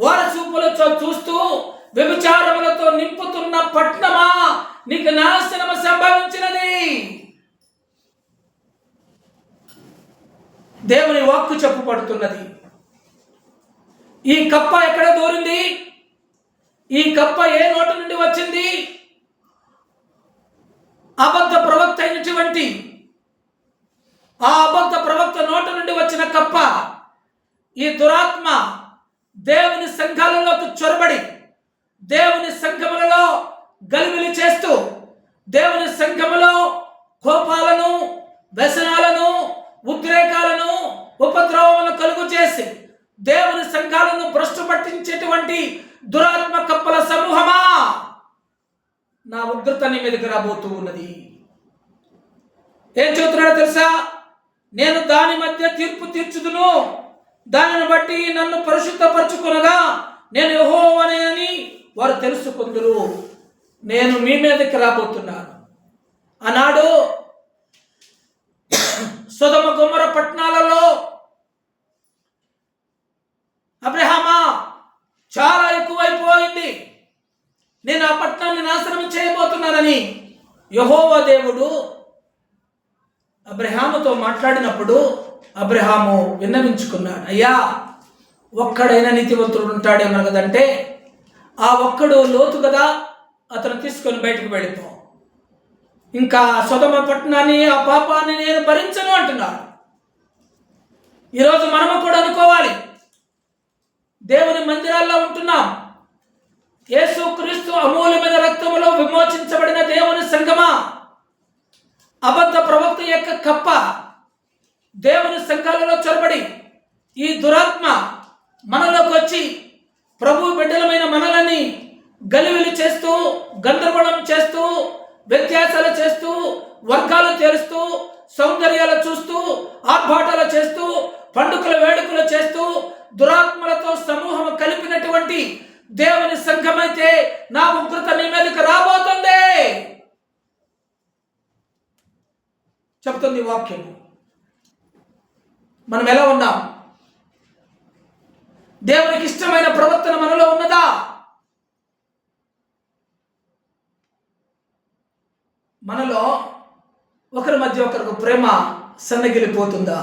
వారసూపులతో చూస్తూ వ్యభిచారములతో నింపుతున్న పట్టణమా, నీకు నాశనము సంభవించినది. దేవుని వాక్కు చెప్పబడుతున్నది. ఈ కప్ప ఎక్కడ దూరింది? ఈ కప్ప ఏ నోటి నుండి వచ్చింది? అబద్ధ ప్రవక్త అయినటువంటి ఆ అబద్ధ ప్రవక్త నోటి నుండి వచ్చిన కప్ప. ఈ దురాత్మ దేవుని సంఘాలలోకి చొరబడి దేవుని సంఘములలో గలిబిలి చేస్తూ దేవుని సంఘములో కోపాలను, వ్యసనాలను, ఉద్రేకాలను, ఉపద్రవములను కలుగు చేసి దేవుని సంఘాలను భ్రష్టు పట్టించేటువంటి దురాత్మ కప్పల సమూహమా, నా ఉగ్రత నీ మీదకి రాబోతూ ఉన్నది. ఏం చెబుతున్నాడో తెలుసా? నేను దాని మధ్య తీర్పు తీర్చుదును, దానిని బట్టి నన్ను పరిశుద్ధపరచుకొనగా నేను యెహోవానని వారు తెలుసుకుందురు. నేను మీ మీదకి రాబోతున్నాను. ఆనాడు సొదొమ గొమొర్రా పట్టణాలలో అబ్రహామా చాలా ఎక్కువైపోయింది, నేను ఆ పట్టణాన్ని నాశనం చేయబోతున్నానని యెహోవా దేవుడు అబ్రహాముతో మాట్లాడినప్పుడు అబ్రహాము విన్నవించుకున్నాడు, అయ్యా ఒక్కడైనా నీతివంతుడు ఉంటాడేమో కదంటే, ఆ ఒక్కడు లోతు కదా, అతను తీసుకొని బయటకు వెళ్ళిపో, ఇంకా సొదొమ పట్టణాన్ని, ఆ పాపాన్ని నేను భరించను అంటున్నాడు. ఈరోజు మనము కూడా అనుకోవాలి, దేవుని మందిరాల్లో ఉంటున్నాం, యేసుక్రీస్తు అమూల్యమైన రక్తములో విమోచించబడిన దేవుని సంఘమా, అబద్ధ ప్రవక్త యొక్క కప్ప దేవుని సంఘాలలో చొరబడి ఈ దురాత్మ మనలోకి వచ్చి ప్రభు బిడ్డలమైన మనలని గలివిలి చేస్తూ, గందరగోళం చేస్తూ, వ్యత్యాసాలు చేస్తూ, వర్గాలు తేలుస్తూ, సౌందర్యాలు చూస్తూ, ఆర్భాటాలు చేస్తూ, పండుగల వేడుకలు చేస్తూ, దురాత్మలతో సమూహం కలిపినటువంటి దేవుని సంఘమైతే నా ఉగ్రత నీ మీదకి రాబోతుంది చెప్తుంది వాక్యం. మనం ఎలా ఉన్నాం? దేవునికి ఇష్టమైన ప్రవర్తన మనలో ఉన్నదా? మనలో ఒకరి మధ్య ఒకరికి ప్రేమ సన్నగిలిపోతుందా?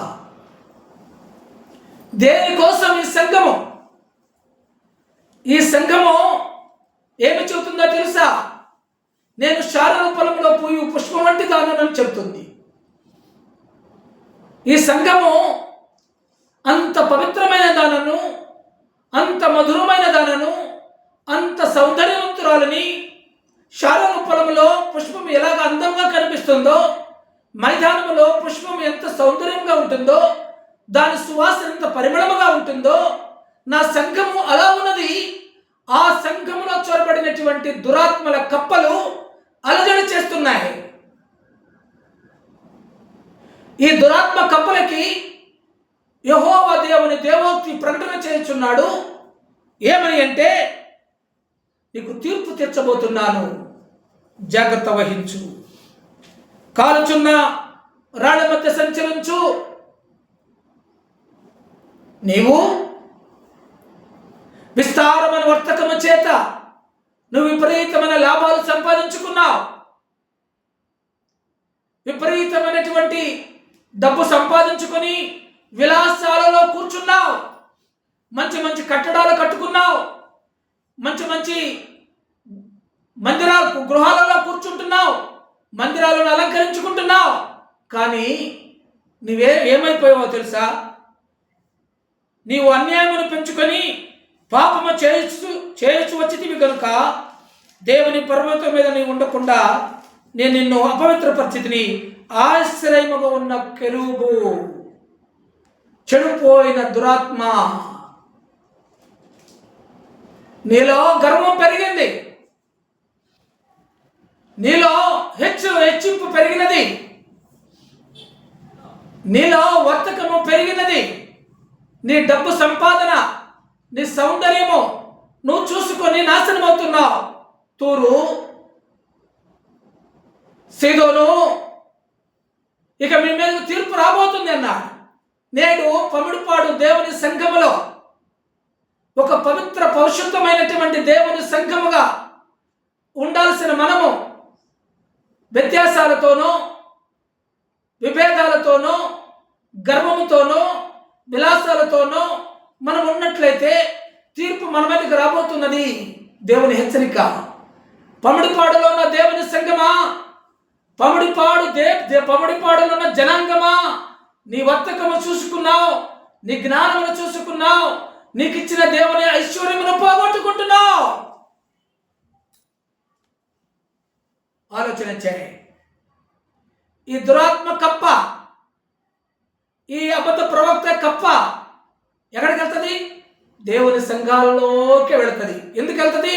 దేనికోసం ఈ సంఘము ఏమి చెబుతుందో తెలుసా? నేను శారీరక పొలంలో పూయు పుష్పం వంటి దానని చెబుతుంది. ఈ సంఘము అంత పవిత్రమైన దానను, అంత మధురమైన దానను, అంత సౌందర్యవంతురాలని, శారీరక పొలంలో పుష్పం ఎలాగ అందంగా కనిపిస్తుందో, మైదానములో పుష్పం ఎంత సౌందర్యంగా ఉంటుందో, దాని సువాసన ఎంత పరిమళముగా ఉంటుందో, నా సంఘము అలా ఉన్నది. ఆ సంఘములో చొరబడినటువంటి దురాత్మల కప్పలు అలజడి చేస్తున్నాయి. ఈ దురాత్మ కప్పలకి యెహోవా దేవుని దేవోక్తి ప్రకటన చేయుచున్నాడు. ఏమని అంటే, నీకు తీర్పు తీర్చబోతున్నాను, జాగ్రత్త వహించు, కాలుచున్న రాళ్ళ మధ్య సంచరించు. నీవు విస్తారమైన వర్తకము చేత నువ్వు విపరీతమైన లాభాలు సంపాదించుకున్నావు, విపరీతమైనటువంటి డబ్బు సంపాదించుకొని విలాసాలలో కూర్చున్నావు, మంచి మంచి కట్టడాలు కట్టుకున్నావు, మంచి మంచి మందిరాలు గృహాలలో కూర్చుంటున్నావు, మందిరాలను అలంకరించుకుంటున్నావు. కానీ ఏమైపోయావో తెలుసా? నీవు అన్యాయమును పెంచుకొని పాపము చేయొచ్చు వచ్చితివి కనుక దేవుని పర్వతం మీద నీవు ఉండకుండా నేను నిన్ను అపవిత్ర పరిస్థితిని ఆశ్రయముగా ఉన్న కెరూబు, చెడిపోయిన దురాత్మ, నీలో గర్వం పెరిగింది, నీలో హెచ్చింపు పెరిగినది, నీలో వర్తకము పెరిగినది, నీ డబ్బు సంపాదన, నీ సౌందర్యము నువ్వు చూసుకొని నాశనం అవుతున్నావు. తూరు, సీదోను, ఇక మీ మీద తీర్పు రాబోతుంది అన్నాడు. నేడు పమిడిపాడు దేవుని సంఘములో ఒక పవిత్ర పరిశుద్ధమైనటువంటి దేవుని సంఘముగా ఉండాల్సిన మనము వ్యత్యాసాలతోనూ, విభేదాలతోనూ, గర్వముతోనూ, విలాసాలతోనూ మనం ఉన్నట్లయితే తీర్పు మన మీదకి రాబోతున్నది. దేవుని హెచ్చరిక. పమిడిపాడులో ఉన్న దేవుని సంఘమా, పమిడిపాడులో ఉన్న జనాంగమా, నీ వర్తకము చూసుకున్నావు, నీ జ్ఞానమును చూసుకున్నావు, నీకు ఇచ్చిన దేవుని ఐశ్వర్యమును పోగొట్టుకుంటున్నావు. ఆలోచన చేయి. ఈ దురాత్మ కప్ప, ఈ అబద్ధ ప్రవక్త కప్ప ఎక్కడికి వెళ్తుంది? దేవుని సంఘాల్లోకి వెళుతుంది. ఎందుకు వెళ్తుంది?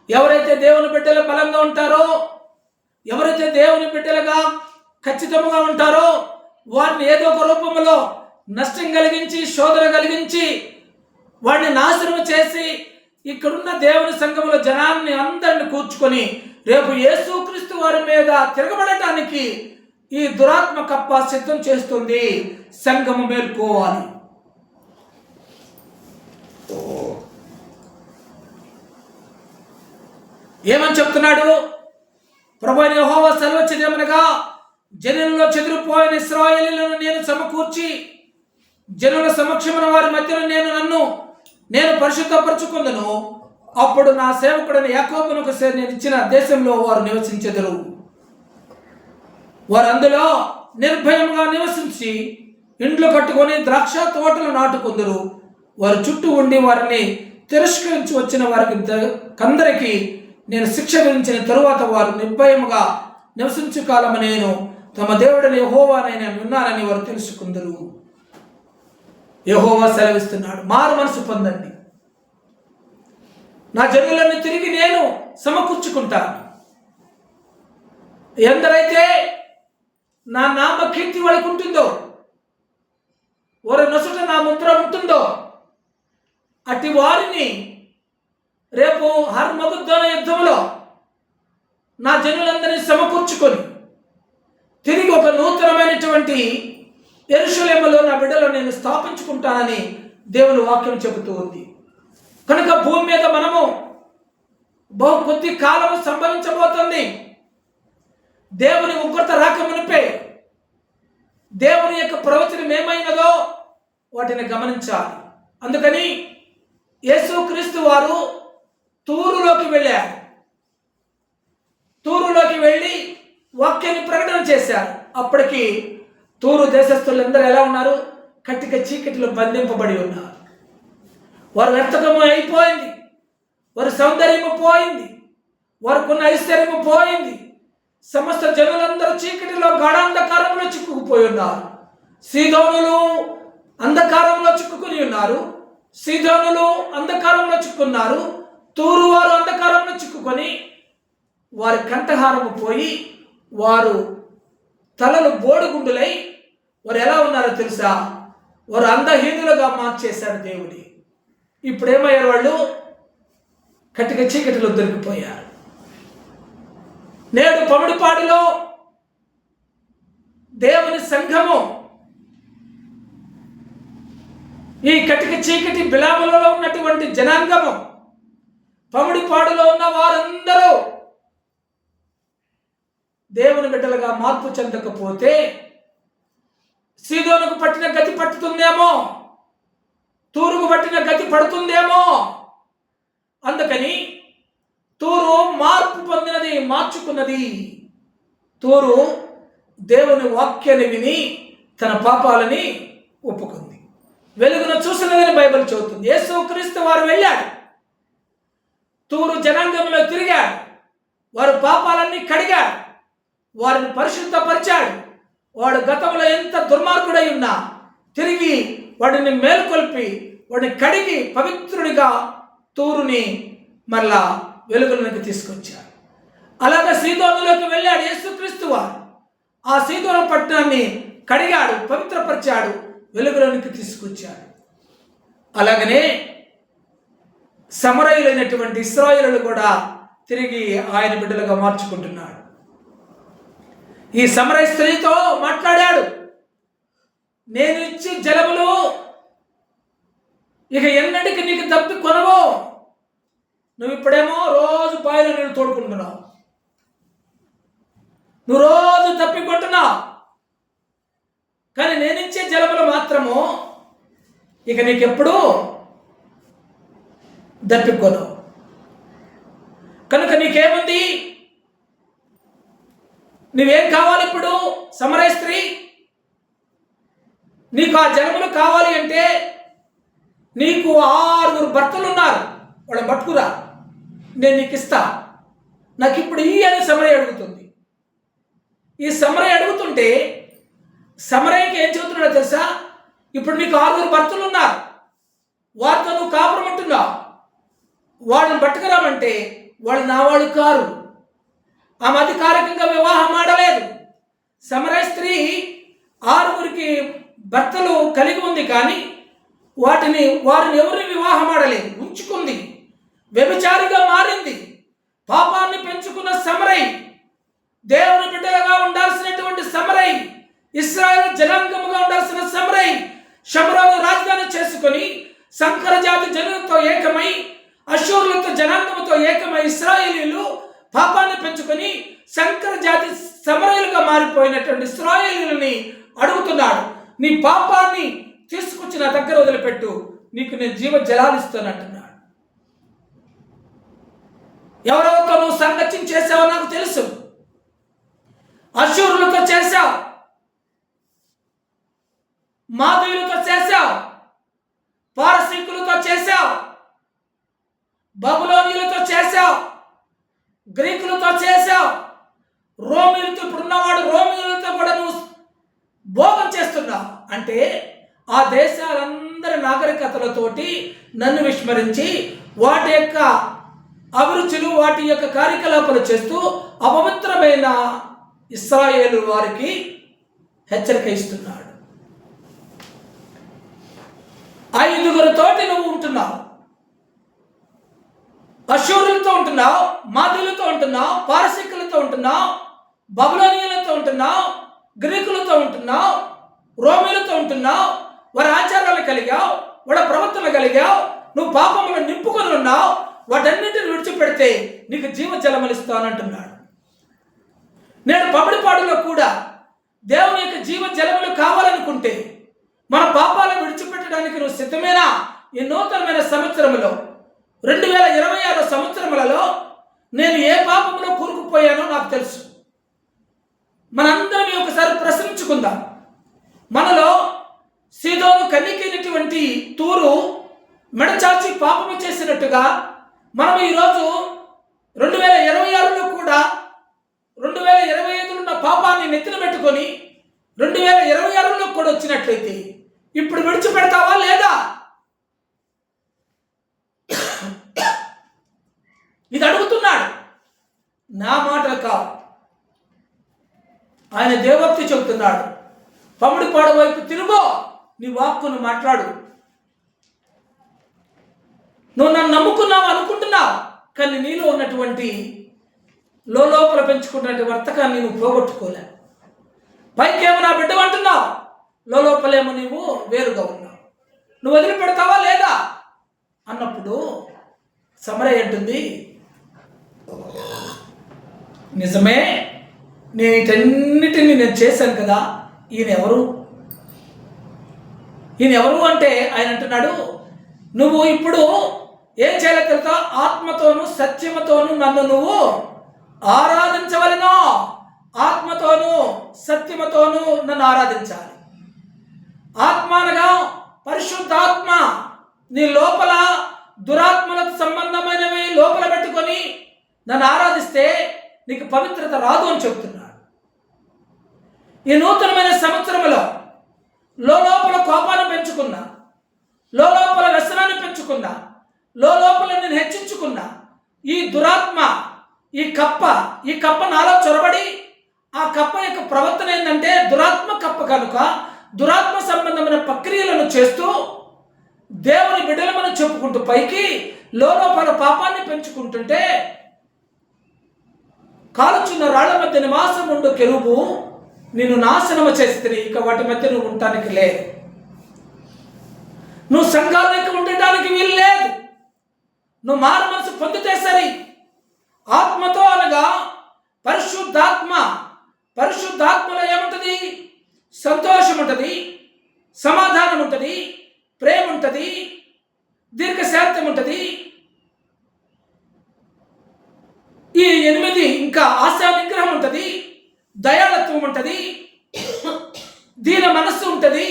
ఎవరైతే దేవుని బిడ్డలు బలంగా ఉంటారో, ఎవరైతే దేవుని బిడ్డలుగా ఖచ్చితంగా ఉంటారో వారిని ఏదో ఒక రూపంలో నష్టం కలిగించి, శోధన కలిగించి, వాడిని నాశనం చేసి ఇక్కడున్న దేవుని సంఘములో జనాన్ని అందరిని కూర్చుకొని రేపు యేసుక్రీస్తు వారి మీద తిరగబడటానికి ఈ దురాత్మ కప్ప సిద్ధం చేస్తుంది. సంఘము మేల్కోవాలి. ఏమని చెప్తున్నాడు? ప్రభువైన యెహోవా సెలవిచ్చినదేమనగా, జనులలో చెదిరిపోయిన ఇశ్రాయేలీయులను నేను సమకూర్చి జనుల సమక్షమున వారి మధ్యలో నేను పరిశుద్ధపరచుకుందును. అప్పుడు నా సేవకుడైన యాకోబునకు నేను ఇచ్చిన దేశంలో వారు నివసించెదరు. వారు అందులో నిర్భయంగా నివసించి ఇండ్లు కట్టుకొని ద్రాక్ష తోటలు నాటుకుందరు. వారు చుట్టూ ఉండి వారిని తిరస్కరించి వచ్చిన వారికి కందరికి నేను శిక్ష విధించిన తరువాత వారు నిర్భయముగా నివసించు కాలము నేను తమ దేవుడని యెహోవానైనా ఉన్నానని వారు తెలుసుకుందరు. యెహోవా సెలవిస్తున్నాడు, మారు మనసు పొందండి, నా జనులను తిరిగి నేను సమకూర్చుకుంటాను. ఎందరైతే నా నామ కీర్తి వాళ్ళకు ఉంటుందో, వారి నొసట నా ముద్ర ఉంటుందో, అట్టి వారిని రేపు హర్మగుద్దోన యుద్ధంలో నా జనులందరినీ సమకూర్చుకొని తిరిగి ఒక నూతనమైనటువంటి యెరూషలేములో నా బిడ్డలో నేను స్థాపించుకుంటానని దేవుని వాక్యం చెబుతూ ఉంది. కనుక భూమి మీద మనము బహు కొద్ది కాలము సంభవించబోతుంది. దేవుని ఉగ్రత రాకమునిపే దేవుని యొక్క ప్రవచనం ఏమైనదో వాటిని గమనించాలి. అందుకని యేసుక్రీస్తు వారు తూరులోకి వెళ్ళారు. తూరులోకి వెళ్ళి వాక్యాన్ని ప్రకటన చేశారు. అప్పటికి తూరు దేశస్థులందరూ ఎలా ఉన్నారు? కట్టిక చీకటిలో బంధింపబడి ఉన్నారు. వారు వ్యర్థకము అయిపోయింది, వారి సౌందర్యము పోయింది, వారికున్న ఐశ్వర్యము పోయింది. సమస్త జనులందరూ చీకటిలో గాఢాంధకారంలో చిక్కుకుపోయి ఉన్నారు. సీదోనులు అంధకారంలో చిక్కుకుని ఉన్నారు. సీదోనులు అంధకారంలో చిక్కున్నారు. తూరు వారు అంధకారంలో చిక్కుకొని వారి కంఠహారము పోయి వారు తలలు బోడిగుండులై వారు ఎలా ఉన్నారో తెలుసా? వారు అందహీనులుగా మార్చేశారు దేవుడి. ఇప్పుడేమయ్యారు? వాళ్ళు కట్టిక చీకటిలో దొరికిపోయారు. నేడు పమిడిపాడులో దేవుని సంఘము ఈ కటిక చీకటి బిలాములలో ఉన్నటువంటి జనాంగము, పమిడిపాడులో ఉన్న వారందరూ దేవుని బిడ్డలుగా మార్పు చెందకపోతే సీదోనుకు పట్టిన గతి పట్టుతుందేమో, తూరుకు పట్టిన గతి పడుతుందేమో. అందుకని తూరు మార్పు పొందినది, మార్చుకున్నది. తూరు దేవుని వాక్యాన్ని విని తన పాపాలని ఒప్పుకుంది. వెలుగును చూసినదని బైబిల్ చెబుతుంది. యేసుక్రీస్తు వారు వెళ్ళాడు, తూరు జనాంగంలో తిరిగాడు, వారు పాపాలన్నీ కడిగాడు, వారిని పరిశుద్ధపరిచాడు. వాడు గతంలో ఎంత దుర్మార్గుడై ఉన్నా తిరిగి వాడిని మేల్కొల్పి వాడిని కడిగి పవిత్రుడిగా తూరుని మళ్ళా వెలుగులోకి తీసుకొచ్చాడు. అలాగే సీదోనులోకి వెళ్ళాడు యేసుక్రీస్తు వారు. ఆ సీదోను పట్టణాన్ని కడిగాడు, పవిత్రపరిచాడు, వెలుగులోనికి తీసుకొచ్చాడు. అలాగనే సమరయులైనటువంటి ఇశ్రాయేలులు కూడా తిరిగి ఆయన బిడ్డలుగా మార్చుకుంటున్నాడు. ఈ సమరయ స్త్రీతో మాట్లాడాడు, నేను ఇచ్చే జలములు ఇక ఎన్నటికి నీకు తప్పి కొనవు. నువ్వు ఇప్పుడేమో రోజు బావిలో నీళ్ళు తోడుకుంటున్నావు, నువ్వు రోజు తప్పికొంటున్నావు, కానీ నేనిచ్చే జలములు మాత్రము ఇక నీకెప్పుడు దప్పికొనవు. కనుక నీకేముంది? నువ్వేం కావాలి ఇప్పుడు? సమరయ స్త్రీ, నీకు ఆ జలములు కావాలి అంటే నీకు నీకు 6 భర్తలు ఉన్నారు, వాళ్ళని పట్టుకురా, నేను నీకు ఇస్తా, నాకు ఇప్పుడు ఈ అని సమరయ్య అడుగుతుంది. ఈ సమరయ్య అడుగుతుంటే సమరయ్యకి ఏం చెబుతున్నాడో తెలుసా? ఇప్పుడు నీకు 6 భర్తలు ఉన్నారు, వారితో నువ్వు కాపురం ఉంటున్నావు, వాళ్ళని పట్టుకురామంటే వాళ్ళు నా వాళ్ళు కారు. ఆమె అధికారికంగా వివాహం ఆడలేదు. సమరయ స్త్రీ 6 భర్తలు కలిగి ఉంది, కానీ వారిని ఎవరిని వివాహం ఆడలేదు, ఉంచుకుంది, వ్యభిచారిగా మారింది. పాపాన్ని పెంచుకున్న సమరై, దేవుని బిడ్డలుగా ఉండాల్సినటువంటి సమరై, ఇశ్రాయేలు జనాంగముగా ఉండాల్సిన సమరై షమ్రోను రాజధాని చేసుకొని సంకర జాతి జనులతో ఏకమై అశూరులతో జనాంగముతో ఏకమై ఇశ్రాయేలీలు పాపాన్ని పెంచుకొని సంకర జాతి సమరయులుగా మారిపోయినటువంటి ఇశ్రాయేలీలని అడుగుతున్నాడు, నీ పాపాన్ని తీసుకొచ్చి నా దగ్గర వదిలిపెట్టు, నీకు నేను జీవ జలాలు ఇస్తాను అంటున్నాడు. ఎవరెవరితో నువ్వు సంగత్యం చేసావో నాకు తెలుసు. అశూరులతో చేశావు, మాదీయులతో చేశావు, పారసీకులతో చేశావు, బబులోనీయులతో చేశావు, గ్రీకులతో చేశావు, రోమిలతో, ఇప్పుడున్నవాడు రోమిలతో కూడా నువ్వు భోగం చేస్తున్నావు. అంటే ఆ దేశాలందరి నాగరికతలతోటి నన్ను విస్మరించి వాటి యొక్క అభిరుచులు, వాటి యొక్క కార్యకలాపాలు చేస్తూ అపవిత్రమైన ఇశ్రాయేలు వారికి హెచ్చరిక ఇస్తున్నాడు. 5 నువ్వు ఉంటున్నావు, అశూరులతో ఉంటున్నావు, మాదీయులతో ఉంటున్నావు, పారసీకులతో ఉంటున్నావు, బబులోనియులతో ఉంటున్నావు, గ్రీకులతో ఉంటున్నావు, రోమిలతో ఉంటున్నావు, వారి ఆచారాలు కలిగావు, వాడి ప్రవర్తన కలిగావు, నువ్వు పాపములు నింపుకొని ఉన్నావు, వాటన్నింటిని విడిచిపెడితే నీకు జీవజలములు ఇస్తానంటున్నాడు. నేను పమిడిపాడులో కూడా దేవుని యొక్క జీవజలములు కావాలనుకుంటే మన పాపాలను విడిచిపెట్టడానికి నువ్వు సిద్ధమేనా? ఈ నూతనమైన సంవత్సరంలో 2026 సంవత్సరములలో నేను ఏ పాపంలో కూరుకుపోయానో నాకు తెలుసు. మనందరం ఒకసారి ప్రశ్నించుకుందాం. మనలో సీదోను కన్నికైనటువంటి తూరు మెడచాచి పాపము చేసినట్టుగా మనం ఈరోజు 2026లో కూడా 2025లో ఉన్న పాపాన్ని నెత్తిన పెట్టుకొని 2026లో కూడా వచ్చినట్లయితే ఇప్పుడు విడిచిపెడతావా లేదా? ఇది అడుగుతున్నాడు. నా మాటలు కావు, ఆయన దేవోక్తి చెబుతున్నాడు. పమిడిపాడు వైపు తిరుగో, నీ వాక్కును మాట్లాడు. నువ్వు నన్ను నమ్ముకున్నావు అనుకుంటున్నావు, కానీ నీలో ఉన్నటువంటి లోపల పెంచుకున్నటువంటి వర్తకాన్ని నువ్వు పోగొట్టుకోలే. పైకేమో నా బిడ్డ అంటున్నావు, లోపలేమో నీవు వేరుగా ఉన్నావు. నువ్వు వదిలిపెడతావా లేదా అన్నప్పుడు సమరయ్య అంటుంది, నిజమే, నేను వీటన్నిటిని నేను చేశాను కదా, ఈయన ఎవరు అంటే ఆయన అంటున్నాడు, నువ్వు ఇప్పుడు ఏం చేయాలో తెలుసా? ఆత్మతోనూ సత్యముతోనూ నన్ను నువ్వు ఆరాధించవలెను. ఆత్మతోనూ సత్యముతోనూ నన్ను ఆరాధించాలి. ఆత్మ అనగా పరిశుద్ధాత్మ. నీ లోపల దురాత్మలకు సంబంధమైనవి లోపల పెట్టుకొని నన్ను ఆరాధిస్తే నీకు పవిత్రత రాదు అని చెప్తున్నాడు. ఈ నూతనమైన సంవత్సరంలో లోపల కోపాన్ని పెంచుకున్నా, లోపల వ్యసనాన్ని పెంచుకున్నా, లోపల నేను హెచ్చించుకున్నా ఈ దురాత్మ, ఈ కప్ప నాలో చొరబడి ఆ కప్ప యొక్క ప్రవర్తన ఏంటంటే దురాత్మ కప్ప కనుక దురాత్మ సంబంధమైన ప్రక్రియలను చేస్తూ దేవుని బిడ్డలమని చెప్పుకుంటూ పైకి లోపల పాపాన్ని పెంచుకుంటుంటే, కాలుచున్న రాళ్ల మధ్య నివాసం ఉండు కెరూబు నిన్ను నాశనము చేస్తుంది, ఇక వాటి మధ్య నువ్వు ఉండటానికి లేదు. నువ్వు సంఘాలకు ఉండటానికి వీలు లేదు. నువ్వు మారు మనసు పొందితే సరి. ఆత్మతో అనగా పరిశుద్ధాత్మలో ఏముంటుంది? సంతోషం ఉంటుంది, సమాధానం ఉంటుంది, ప్రేమ ఉంటుంది, దీర్ఘశాంతం ఉంటుంది. ఈ 8 ఇంకా ఆశా నిగ్రహం ఉంటుంది, దయాళత్వం ఉంటుంది, దీన మనస్సు ఉంటుంది,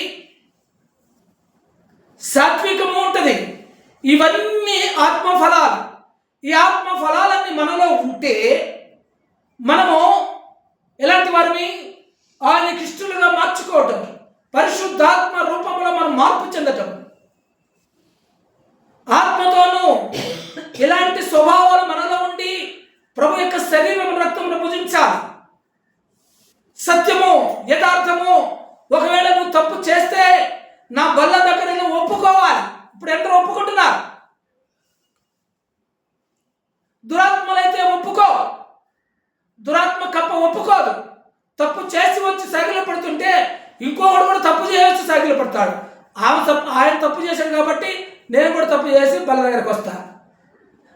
సాత్వికము ఉంటుంది. ఇవన్నీ ఆత్మఫలాలు. ఈ ఆత్మఫలాలన్నీ మనలో ఉంటే మనము ఎలాంటి వారిని? ఆయనకి ఇష్టలుగా మార్చుకోవటం, పరిశుద్ధాత్మ రూపంలో మనం మార్పు చెందటం, ఆత్మతోనూ ఇలాంటి స్వభావాలు మనలో ఉండి ప్రభు యొక్క శరీరం రక్తమును భుజించాలి. సత్యము, యథార్థము. ఒకవేళ నువ్వు తప్పు చేస్తే నా బల్ల దగ్గర నువ్వు ఒప్పుకోవాలి. ఇప్పుడు ఎందరో ఒప్పుకుంటున్నారు? దురాత్మలైతే ఒప్పుకో, దురాత్మ కప్ప ఒప్పుకోదు. తప్పు చేసి వచ్చి సాగిల పడుతుంటే ఇంకొకడు కూడా తప్పు చేయవచ్చు సాగిల పడతాడు. ఆయన తప్పు చేశాడు కాబట్టి నేను కూడా తప్పు చేసి బల్ల దగ్గరకు వస్తా.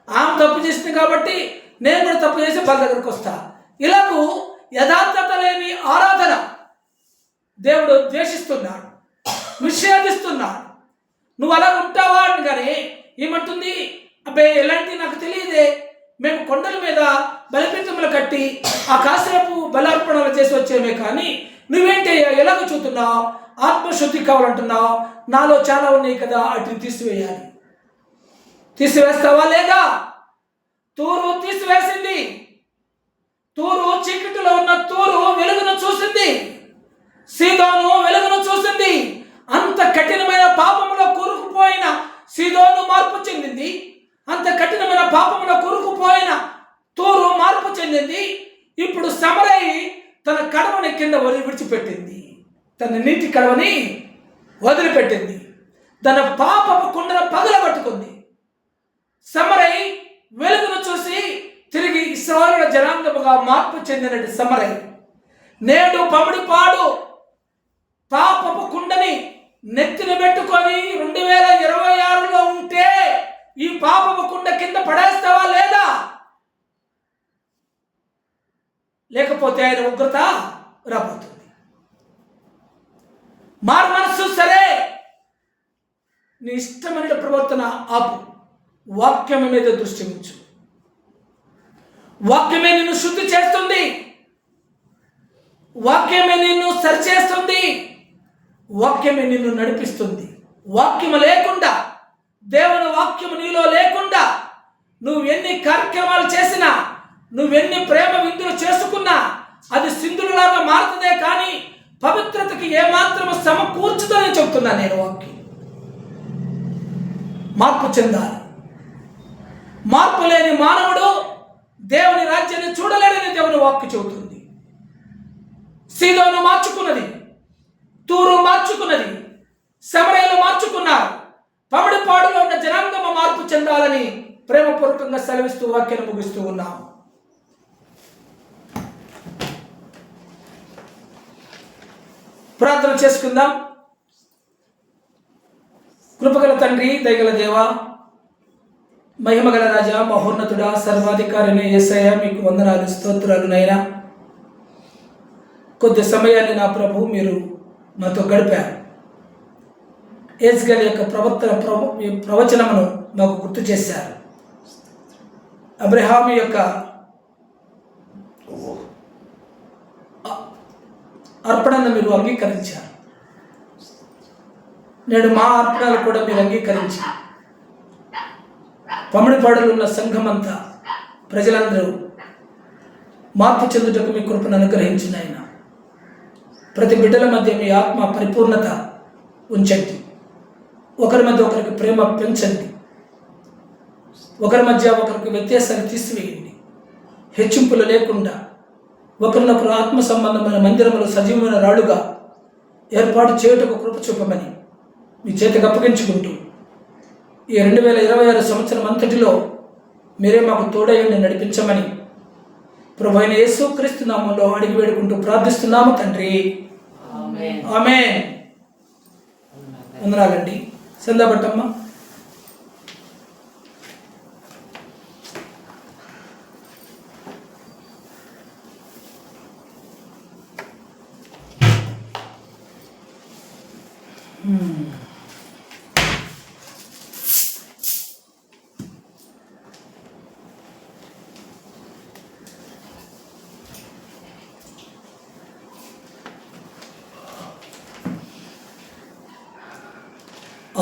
ఆమె తప్పు చేసింది కాబట్టి నేను కూడా తప్పు చేసి బల్ల దగ్గరకు వస్తా. ఇలాగూ యథార్థత లేని ఆరాధన దేవుడు ద్వేషిస్తున్నాడు, నిషేధిస్తున్నాడు. నువ్వు అలా ఉంటావా అని. కానీ ఏమంటుంది? అబ్బాయి ఎలాంటి నాకు తెలియదే, మేము కొండల మీద బలిపీఠములు కట్టి ఆ కాసేపు బలార్పణలు చేసి వచ్చేమే, కానీ నువ్వేంటి ఎలాగ చూస్తున్నావు? ఆత్మశుద్ధి కావాలంటున్నావు. నాలో చాలా ఉన్నాయి కదా, వాటిని తీసివేయాలి. తీసివేస్తావా లేదా? తూరు తీసివేసింది. తూరు చీకటిలో ఉన్న తూరు వెలుగును చూసింది. సీదోను వెలుగును చూసింది. అంత కఠినమైన పాపములో కూరుకుపోయిన సీదోను మార్పు చెందింది. అంత కఠినమైన పాపములో కూరుకుపోయిన తూరు మార్పు చెందింది. ఇప్పుడు సమరై తన కడవని కింద విడిచిపెట్టింది. తన నీటి కడవని వదిలిపెట్టింది. తన పాపపు కుండను పగలగొట్టుకుంది. సమరై వెలుగును చూసి తిరిగి ఇశ్రాయేలు జనాంగముగా మార్పు చెందినట్టు సమరై నేడు పమిడిపాడు పాపపు కుండని నెత్తిన పెట్టుకొని 2026లో ఉంటే ఈ పాపపు కుండ కింద పడేస్తావా లేదా? లేకపోతే ఆయన ఉగ్రత రాబోతుంది. మారు మనస్సు సరే, నీ ఇష్టమైన ప్రవర్తన ఆపు. వాక్యం మీద దృష్టి ఉంచు. వాక్యమే నిన్ను శుద్ధి చేస్తుంది. వాక్యమే నిన్ను సరిచేస్తుంది. వాక్యమే నిన్ను నడిపిస్తుంది. వాక్యము లేకుండా, దేవుని వాక్యము నీలో లేకుండా నువ్వు ఎన్ని కార్యక్రమాలు చేసినా, నువ్వెన్ని ప్రేమ విందులు చేసుకున్నా అది సింధులాగా మారుతుందే కానీ పవిత్రతకి ఏమాత్రము సమకూర్చుదని చెప్తున్నా నేను. వాక్యం మార్పు చెందాలి. మార్పు లేని మానవుడు దేవుని రాజ్యాన్ని చూడలేడని దేవుని వాక్కు చెబుతుంది. సీదోను మార్చుకున్నది, తూరు మార్చుకున్నది, సమరయలు మార్చుకున్నారు. పమిడిపాడులో ఉన్న జనాంగమ మార్పు చెందాలని ప్రేమపూర్వకంగా సెలవిస్తూ వాక్యాన్ని ముగిస్తూ ఉన్నాం. ప్రార్థన చేసుకుందాం. కృపగల తండ్రి, దయగల దేవా, మహిమగల రాజా, మహోన్నతుడా, సర్వాధికారిని యేసయ్య, మీకు వందనాలు, స్తోత్రాలు నైనా. కొద్ది సమయాన్ని నా ప్రభు మీరు మాతో గడిపారు. యేసుగారి యొక్క ప్రవచనమును మాకు గుర్తు చేశారు. అబ్రహాము యొక్క అర్పణను మీరు అంగీకరించారు. నేడు మా అర్పణలు కూడా మీరు అంగీకరించి పమిడిపాడులో ఉన్న సంఘమంతా, ప్రజలందరూ మార్పు చెందుటకు మీ కృపను అనుగ్రహించిన ఆయన. ప్రతి బిడ్డల మధ్య మీ ఆత్మ పరిపూర్ణత ఉంచండి. ఒకరి మధ్య ఒకరికి ప్రేమ పెంచండి. ఒకరి మధ్య ఒకరికి వ్యత్యాసాన్ని తీసివేయండి. హెచ్చింపులు లేకుండా ఒకరినొకరు ఆత్మ సంబంధమైన మందిరములు సజీవమైన రాడుగా ఏర్పాటు చేయుటకు కృప చూపమని మీ చేతికి అప్పగించుకుంటూ ఈ 2026 సంవత్సరం అంతటిలో మీరే మాకు తోడయండి, నడిపించమని ప్రభు అయిన యేసుక్రీస్తు నామములో అడిగి వేడుకుంటూ ప్రార్థిస్తున్నాము తండ్రి. ఆమేన్. వందనాలండి. సందాబట్టమ్మ.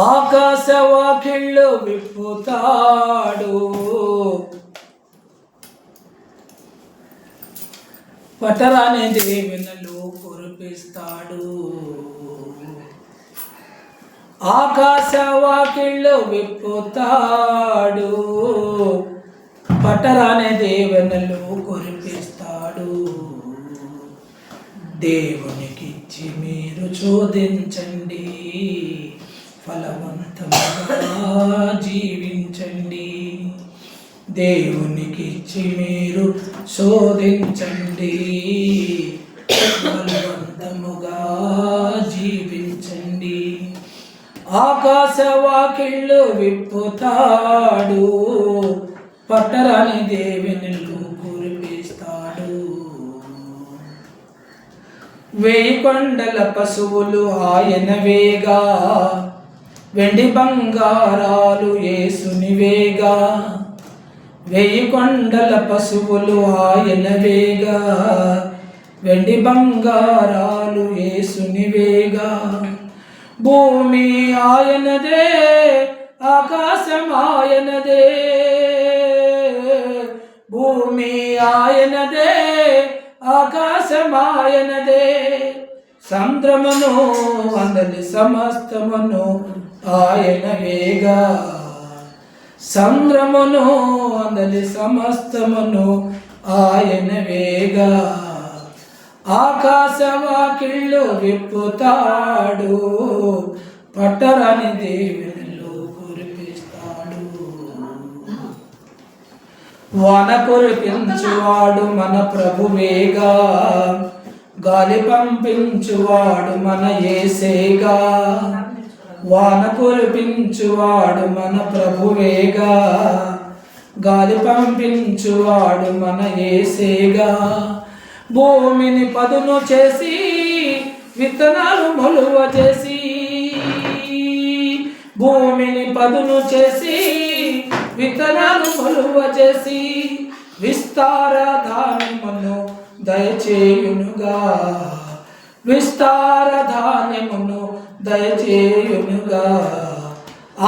ఆకాశ వాకిళ్ళు విప్పుతాడు, పట్టరాని దీవెనలు కురిపిస్తాడు. ఆకాశ వాకిళ్ళు విప్పుతాడు, పట్టరాని దీవెనలు కురిపిస్తాడు. దేవునికిచ్చి మీరు శోధించండి, ఫలవంతముగా జీవించండి. దేవునికిచ్చి మీరు శోధించండి, ఫలవంతముగా జీవించండి. ఆకాశ వాకిళ్ళు విప్పుతాడు, పట్టరాని దీవెనలు కురిపిస్తాడు. 1000 కొండల పశువులు ఆయనవేగా, వెండి బంగారాలు యేసునివేగా. 1000 కొండల పశువులు ఆయనవేగా, వెండి బంగారాలు యేసునివేగా. భూమి ఆయనదే, ఆకాశం ఆయనదే. భూమి ఆయనదే, ఆకాశం ఆయనదే. సంద్రమును అందలి సమస్తమును ఆయనవేగా. సంద్రమును అందలి సమస్తమును ఆయనవేగా. ఆకాశ వాకిళ్ళు విప్పుతాడు, పట్టరాని దీవెనలు కురిపిస్తాడు. వాన కురిపించువాడు మన ప్రభువేగా, గాలి పంపించువాడు మన యేసేగా. వాన కురిపించువాడు మన ప్రభువేగా, గాలి పంపించువాడు మన యేసేగా. భూమిని పదును చేసి విత్తనాలు మొలువ చేసి, భూమిని పదును చేసి విత్తనాలు మొలువ చేసి, విస్తార ధాన్యమును దయచేయునుగా. విస్తార ధాన్యమును దయచేయునుగా.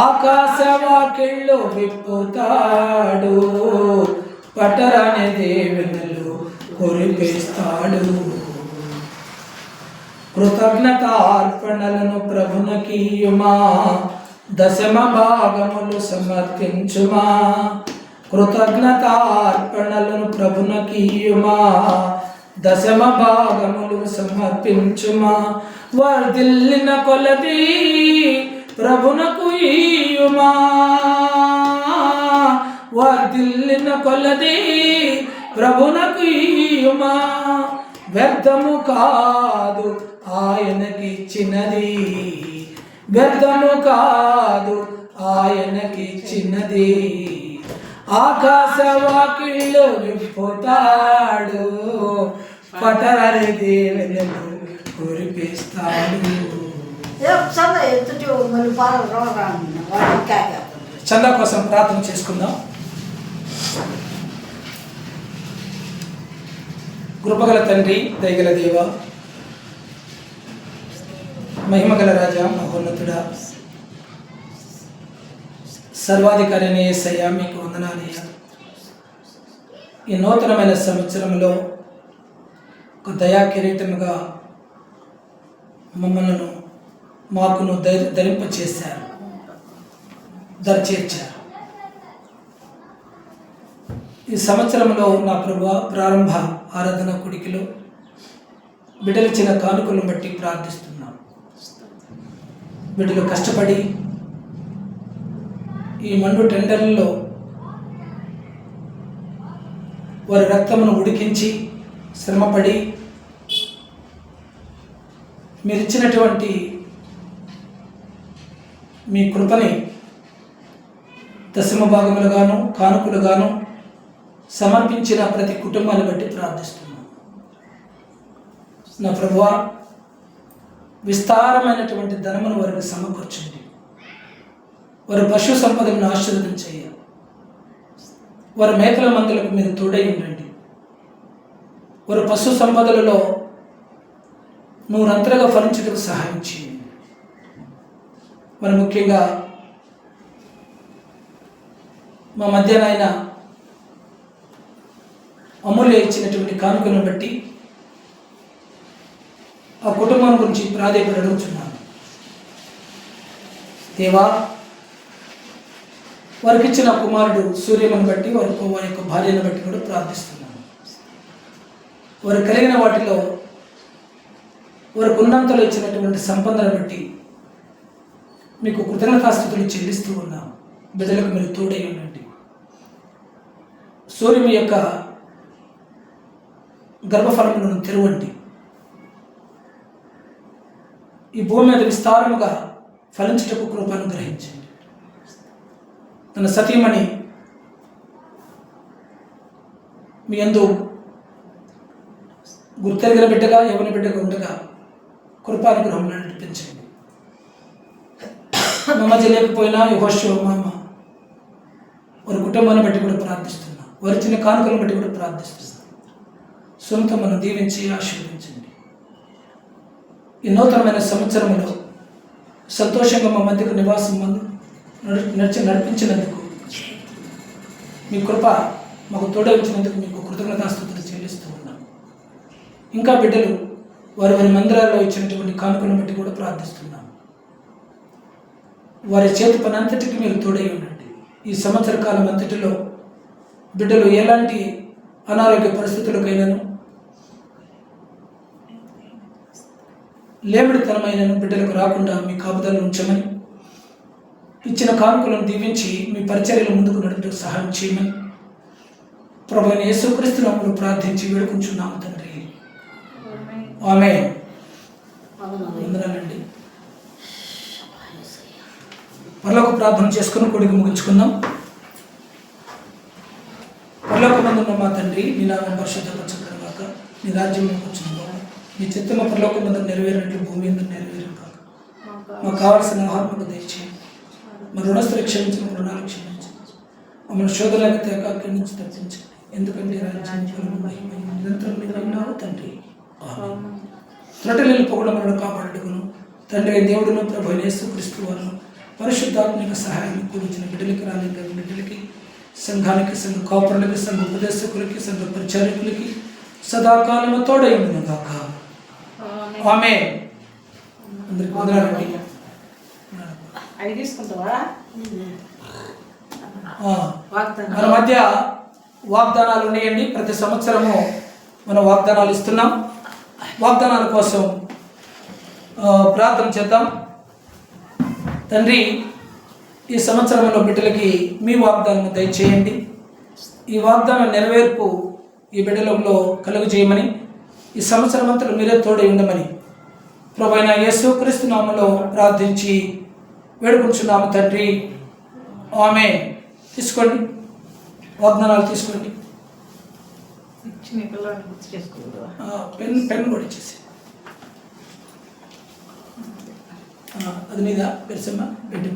ఆకాశ వాకిళ్ళు విప్పుతాడు, పట్టరాని దీవెనలు కురిపిస్తాడు. కృతజ్ఞత అర్పణలను ప్రభునకీయుమా, దశమ భాగములు సమర్పించుమా. కృతజ్ఞత అర్పణలను ప్రభునకీయుమా, దశమ భాగములు సమర్పించుమా. వర్ధిల్లిన కొలది ప్రభునకు ఈయుమా, వర్ధిల్లిన కొలది ప్రభునకు ఈయుమా. వ్యర్థము కాదు ఆయనకిచ్చినది, వ్యర్థము కాదు ఆయనకిచ్చినది. ఆకాశ వాకిళ్ళు విప్పుతాడు, పట్టరాని దీవెనలు కురిపిస్తాడు. చందా కోసం ప్రార్థన చేసుకుందాం. కృపగల తండ్రి, దయగల దేవ, మహిమగల రాజా, మహోన్నతుడా, సర్వాధికారి అయిన యేసయ్య, మీకు వందనాలయ్యా. ఈ నూతనమైన సంవత్సరంలో ఒక దయా కిరీటముగా మమ్మలను మాకును ధరింపచేశారు, దరిచేర్చారు. ఈ సంవత్సరంలో నా ప్రభువా, ప్రారంభ ఆరాధన కుడికిలో బిడ్డలిచ్చిన కానుకలను బట్టి ప్రార్థిస్తున్నాం. బిడ్డలు కష్టపడి ఈ మండు టెండర్లలో వారి రక్తమును ఉడికించి శ్రమపడి మీరిచ్చినటువంటి మీ కృపని దశమ భాగములుగాను కానుకలుగాను సమర్పించిన ప్రతి కుటుంబాన్ని బట్టి ప్రార్థిస్తున్నాం. నా ప్రభువా, విస్తారమైనటువంటి ధనమును వారికి సమకూర్చండి. వారి పశు సంపదలను ఆశీర్వదించయ్య. వారి మేకల మందులకు మీరు తోడై ఉండండి. వారి పశు సంపదలలో నూరంతలుగా ఫలించుటకు సహాయం చేయండి. మరి ముఖ్యంగా మా మధ్యాహ్న ఆయన అమూల్య ఇచ్చినటువంటి కానుకలను బట్టి ఆ కుటుంబం గురించి ప్రాధాన్యత అడుగుతున్నాను. దేవా, వారికి ఇచ్చిన కుమారుడు సూర్యమని బట్టి వారి యొక్క భార్యను బట్టి కూడా ప్రార్థిస్తున్నాను. వారు కలిగిన వాటిలో వారికి ఉన్నంతలో ఇచ్చినటువంటి సంపదను బట్టి మీకు కృతజ్ఞతాస్తుతులు చెల్లిస్తూ ఉన్నాం. బిడ్డలకు మీరు తోడై ఉండండి. సూర్యుని యొక్క గర్భఫలములను తెరవండి. ఈ భూమి మీద విస్తారముగా ఫలించుటకు కృపను గ్రహించండి. తన సతీమణి మీ యందు గుర్తెరిగిన బిడ్డగా యవన బిడ్డగా ఉండగా కృపానుగ్రహంలో నడిపించండి. మా మధ్య లేకపోయినా యెహోషువ మామ వారి కుటుంబాన్ని బట్టి కూడా ప్రార్థిస్తున్నాం. వారి చిన్న కానుకలను బట్టి కూడా ప్రార్థిస్తున్నాం. సొంత మనం దీవించి ఆశీర్వదించండి. ఈ నూతనమైన సంవత్సరంలో సంతోషంగా మా మధ్యకు నివాసం నడిపించినందుకు మీ కృప మాకు తోడవించినందుకు మీకు కృతజ్ఞతాస్తుతులు చెల్లిస్తూ ఉన్నాం. ఇంకా బిడ్డలు వారి వారి మందిరాల్లో ఇచ్చినటువంటి కానుకలను బట్టి కూడా ప్రార్థిస్తున్నాం. వారి చేతి పని అంతటికి మీరు తోడై ఉండండి. ఈ సంవత్సర కాలం అంతటిలో బిడ్డలు ఎలాంటి అనారోగ్య పరిస్థితులకైనాను, లేమిడితనమైనను బిడ్డలకు రాకుండా మీ కాపుదలను ఉంచమని, ఇచ్చిన కానుకలను దీవించి మీ పరిచర్యలు ముందుకు నడుపుటకు సహాయం చేయమని ప్రభువైన యేసుక్రీస్తు నామములో ప్రార్థించి వేడుకుంటున్నాము తండ్రి. ఆమేన్. వందనాలండి. పరలోక ప్రార్థన చేసుకుని కొడుకు ముగించుకుందాం. పరలోకమందున్న మా తండ్రి, నీ నామం పరిశుద్ధపరచబడుగాక. నీ రాజ్యం వచ్చిన నీ చిత్తము పరలోకమందు నెరవేరినట్లు భూమి మీద నెరవేరు కాక. మాకు కావాల్సిన ఆహారం మాకు దయచేయండి. మా రుణస్తులు క్షమించిన రుణాలు క్షమించండి. మమ్మల్ని శోధనలకు తేకాకి నుంచి తప్పించండి. ఎందుకంటే రాజ్యం నిరంతరం మీద ఉన్నావు తండ్రి. త్రొట్టెలను పొగడమలను కాపాడుకును తండ్రి దేవుడును ప్రభు యేసుక్రీస్తు వారును పరిశుద్ధాత్మక సహాయాన్ని కూడించిన బిడ్డలకి రాలిన బిడ్డలకి, సంఘానికి, సంఘ కాపురులకి, సంఘ ఉపదేశకులకి, సంఘ పరిచారకులకి సదాకాలము తోడై ఉండును గాక. ఆమేన్. అందరికీ వందనాలండి. అవి తీసుకుంటావా? మన మధ్య వాగ్దానాలు ఉన్నాయండి. ప్రతి సంవత్సరము మనం వాగ్దానాలు ఇస్తున్నాం. వాగ్దానాల కోసం ప్రార్థన చేద్దాం. తండ్రి, ఈ సంవత్సరంలో బిడ్డలకి మీ వాగ్దానం దయచేయండి. ఈ వాగ్దానం నెరవేర్పు ఈ బిడ్డలలో కలుగు చేయమని, ఈ సంవత్సరం అంతా మీరే తోడై ఉండమని ప్రభువైన యేసుక్రీస్తు నామములో ప్రార్థించి వేడుకుంటున్నాము తండ్రి. ఆమేన్. తీసుకోండి, వాగ్దానాలు తీసుకోండి. పెన్ కూడా ఇచ్చేసి అది మీద పెరిసమ్మ పెట్టు.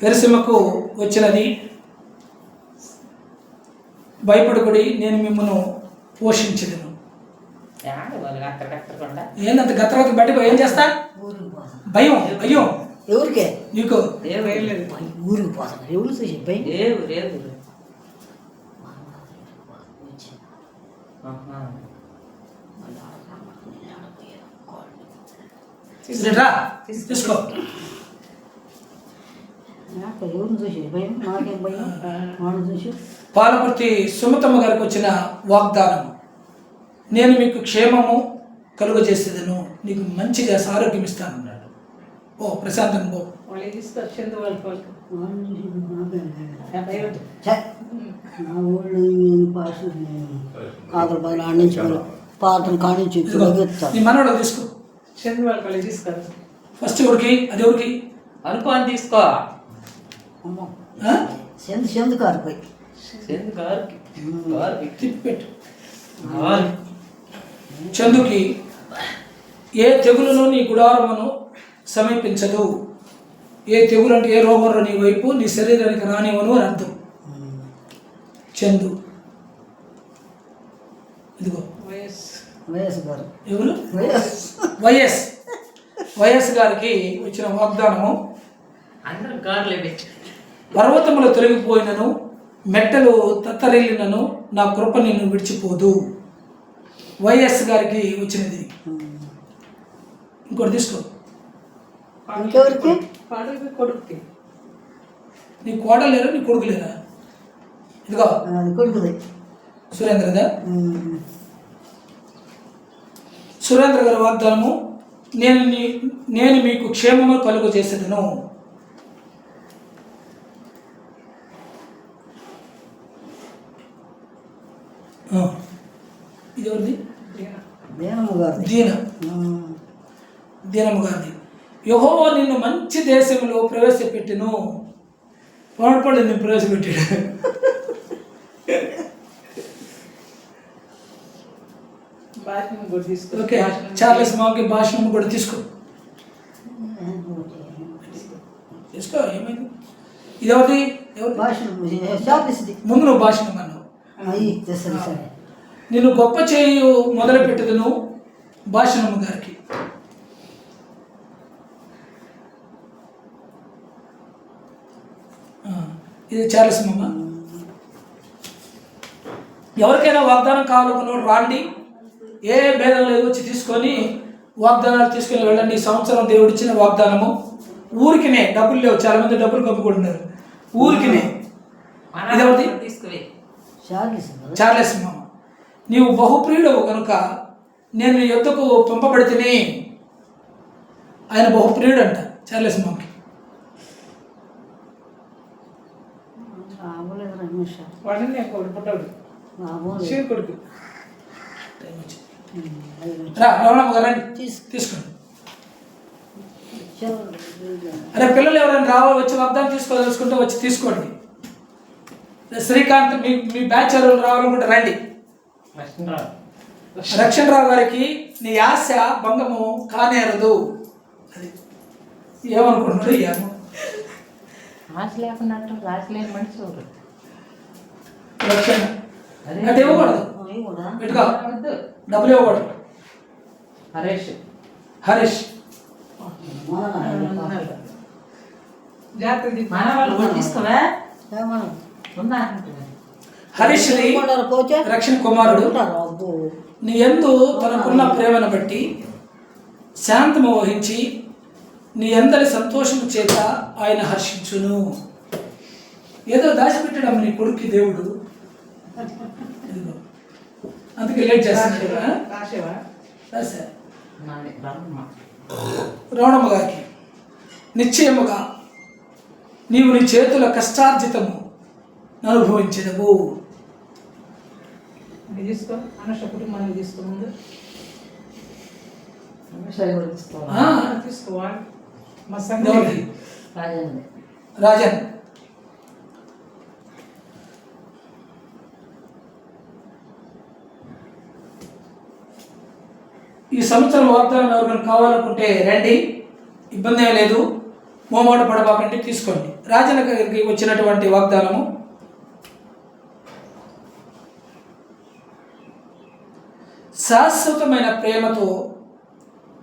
పెరిసమ్మకు వచ్చినది, భయపడకుడి నేను మిమ్మల్ని పోషించదను. ఏందంత గత్రవత బయటకు ఏం చేస్తా? భయం. అయ్యో ఎవరికే? నీకు ఊరికి పోతాను. ఎవరు చూసి భయం? తీసుకో. ఎవరిని చూసి భయం? నాకేం భయం? వాడిని చూసి. పాలకుర్తి సుమతమ్మ గారికి వచ్చిన వాగ్దానం, నేను మీకు క్షేమము కలుగజేసేదను, నీకు మంచిగా ఆరోగ్యం ఇస్తానన్నాడు. ఓ ప్రశాంతం పో. నా ఊళ్ళో కాదలు బదులు ఆడించుకోవాలి. పాత్రలు కానించి నీ మనవాడు తీసుకో. ఫస్ట్ ఎవరికి? అది ఎవరికి అనుకోని తీసుకో. చెందు కారిపోయి తిప్పెట్టు. చందుకి ఏ తెగులను నీ గుడారమును సమీపించదు. ఏ తెగులు అంటే ఏ రోగం నీ వైపు నీ శరీరానికి రానివను అని అర్థం. చందు ఇదిగో వైఎస్ గారు ఎవరు? వైఎస్ వైఎస్ గారికి వచ్చిన వాగ్దానము, అందరూ గార్లే పర్వతములు తొలగిపోయినను మెట్టలు తత్తరిల్లినను నా కృప నిన్ను విడిచిపోదు. వైఎస్ గారికి వచ్చినది. ఇంకోటి తీసుకో. ఇంకెవరికి? పాటలకి కొడుకుకి. నీ కోడలు లేరా, నీ కొడుకు లేరా? ఇదిగో అది కొడుకుది. సురేంద్రదా? సురేంద్ర గారి వాగ్దానము, నేను మీకు క్షేమము కలుగు చేసేదను. ఇది ఎవరిది? దేనమ్మ గారు. దీనమ్మ గారిది. యెహోవా నిన్ను మంచి దేశంలో ప్రవేశపెట్టును. పౌడపడి నిన్ను ప్రవేశపెట్టాడు. భాషను కూడా తీసుకో. ఓకే, చార్లెస్ మాకి భాషను కూడా తీసుకో. ఏమైంది? ఇది ఎవరిది? ముందు నువ్వు భాషను అన్నావు. నేను గొప్ప చేయు మొదలు పెట్టదును భాషనమ్మ గారికి. ఇది చార్లెస్ మామ. ఎవరికైనా వాగ్దానం కావాలనుకున్నాడు రాండి, ఏ భేదం లేదు, వచ్చి తీసుకొని వాగ్దానాలు తీసుకొని వెళ్ళండి. ఈ సంవత్సరం దేవుడు ఇచ్చిన వాగ్దానము ఊరికినే, డబ్బులు లేవు, చాలా మంది డబ్బులు కమ్ముకుంటున్నారు. ఊరికినే. ఇదెవరిది? చార్లెస్ మామ. నీవు బహుప్రియుడవు కనుక నేను నీ యొద్దకు పంపబడితేనే. ఆయన బహుప్రియుడు అంట చార్లెస్ మామకి. వాడిని పుట్టాడు కొడుకు. రమణమ్మ గారు తీసుకోండి. అరే పిల్లలు ఎవరైనా రావాలి, వచ్చి వాగ్దానం తీసుకోదలుచుకుంటే వచ్చి తీసుకోండి. శ్రీకాంత్ మీ బ్యాచ్ ఎవరు రావాలనుకుంటే రండి. రక్షణ రావు గారికి నీ ఆశ భంగము కానేరదు. అది ఏమనుకుంటున్నాడు? ఏమో ఆశ లేకుండా ఆశ లేని మనిషి ఎవరు? రక్షణ అంటే ఇవ్వకూడదు, పెట్టుకో, డబ్బులు ఇవ్వకూడదు. హరీష్ తీసుకోవా? హరీష్ రక్షణ కుమారుడు నీ యందు తనకున్న ప్రేమను బట్టి శాంతము వహించి నీ అందరి సంతోషము చేత ఆయన హర్షించును. ఏదో దాచిపెట్టడం నీ కొడుక్కి దేవుడు, అందుకే లేట్ చేస్తాను. రమణమ్మ గారికి నిశ్చయముగా నీవు నీ చేతుల కష్టార్జితము అనుభవించదవు. తీసుకో. అనుష కుటుంబాన్ని తీసుకో. ముందు తీసుకోవాలి. మా సంగతి రాజన్ ఈ సంవత్సరం వాగ్దానం ఎవరికైనా కావాలనుకుంటే రండి, ఇబ్బంది ఏం లేదు, మోమాట పడబాకండి, తీసుకోండి. రాజన్న గారికి వచ్చినటువంటి వాగ్దానము, శాశ్వతమైన ప్రేమతో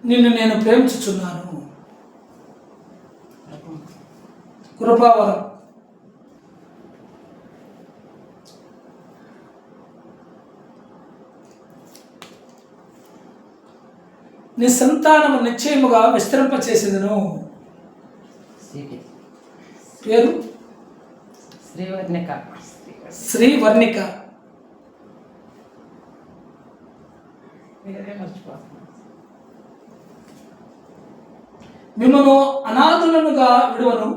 నిన్ను నేను ప్రేమించుచున్నాను. కృపావరం. నీ సంతానము నిశ్చయముగా విస్తరింపచేసేదను. పేరు శ్రీవర్ణిక. మిమ్మను అనాథులనుగా విడువను,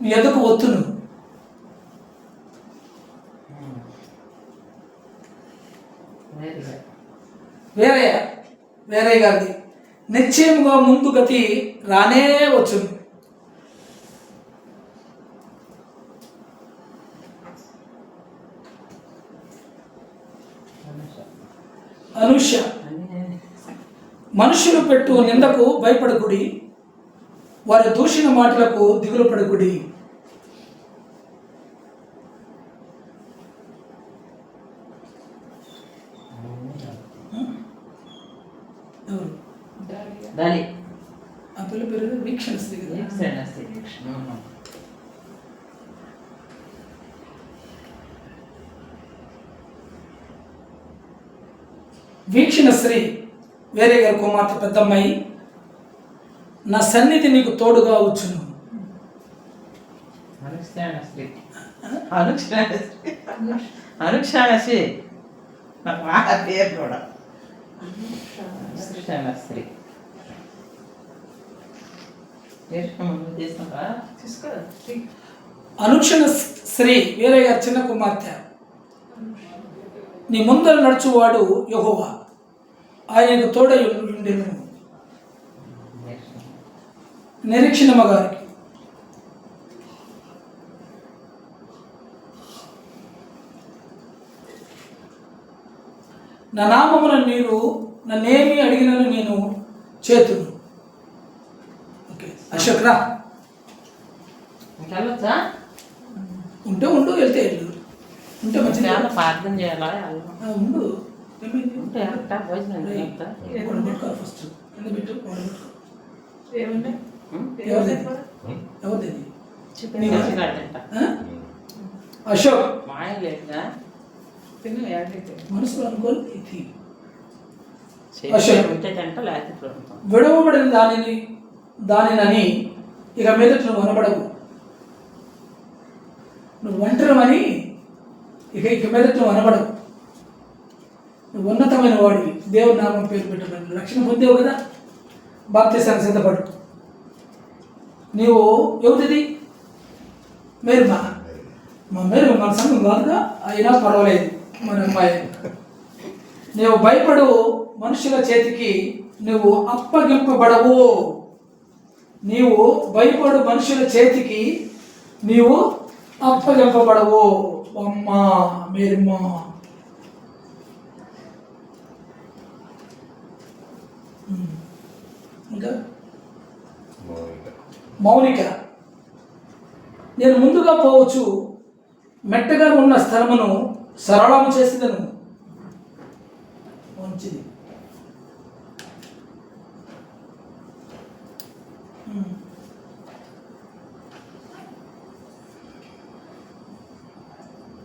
మీ ఎదుకు ఒత్తును. వేరే గారిది నిశ్చయముగా ముందు గతి రానే వచ్చును. అనుష. మనుషులు పెట్టు నిందకు భయపడకుడి, వారి దూషణ మాటలకు దిగులు పడకుడి. దళి ఆ పిల్ల పేరు వీక్షణ శ్రీ కదా. వీక్షణశ్రీ. వీక్షణ శ్రీ వేరే గారి కుమార్తె పెద్దమ్మాయి, నా సన్నిధి నీకు తోడుగా వచ్చును. అనుక్షణశ్రీ. అనుక్షణశ్రీ. అనుక్షణశ్రీ. నాకు మా పేరు కూడా అనుక్షణశ్రీ. తీసుకుంటా. తీసుకో. అనుక్షణ శ్రీ వేరే గారి చిన్న కుమార్తె, నీ ముందర నడుచువాడు యెహోవా, ఆయనకు తోడై ఉండెను. నిరీక్షణమ్మ గారికి నా నామమున మీరు నన్నేమి అడిగినను నేను చేతును. ఓకే అశోక్ రా. ఇంకెళ్ళొచ్చా? ఉంటే ఉండు, వెళ్తే వెళ్ళు. ఉంటే మంచిది. చాలా ప్రార్థన చేయాలా? ఉండు. ఏమైంది? ఉంటే వెళ్తా, భోజనం చేస్తా. ఇక్కడ పెట్టుకో ఫస్ట్. కింద పెట్టు, వాడు పెట్టుకో. ఏముంది? ఎవరిది? ఎవరిది? మంచిగా తింటా. అశోక్ మాయ లేదుగా. తిను యాడైతే. మనసులో అనుకోని ఇది చేతి ఉంటే తింటా, లేకపోతే ఇప్పుడు ఉంటాం. విడవబడిన దానినని ఇక మీదట నువ్వు అనబడవు. నువ్వు ఒంటరివని ఇక మీదట నువ్వు అనబడవు. నువ్వు ఉన్నతమైన వాడివి. దేవుడి నామం పేరు పెట్టబడి రక్షణ పొందేవు కదా. బాప్తిసానికి సిద్ధపడు. నీవు ఎవరిది? మేరుమా. మా మేరు మన సంఘం కాదుగా, అయినా పర్వాలేదు మన అమ్మాయి. నీవు భయపడు మనుషుల చేతికి నువ్వు అప్పగింపబడవు. నీవు భయపడు మనుషుల చేతికి నీవు అప్పగింపబడవు. అమ్మా మేరుమా. ఇంకా మౌనిక, నేను ముందుగా పోవచ్చు, మెట్టగా ఉన్న స్థలమును సరళము చేసిదను. మంచిది.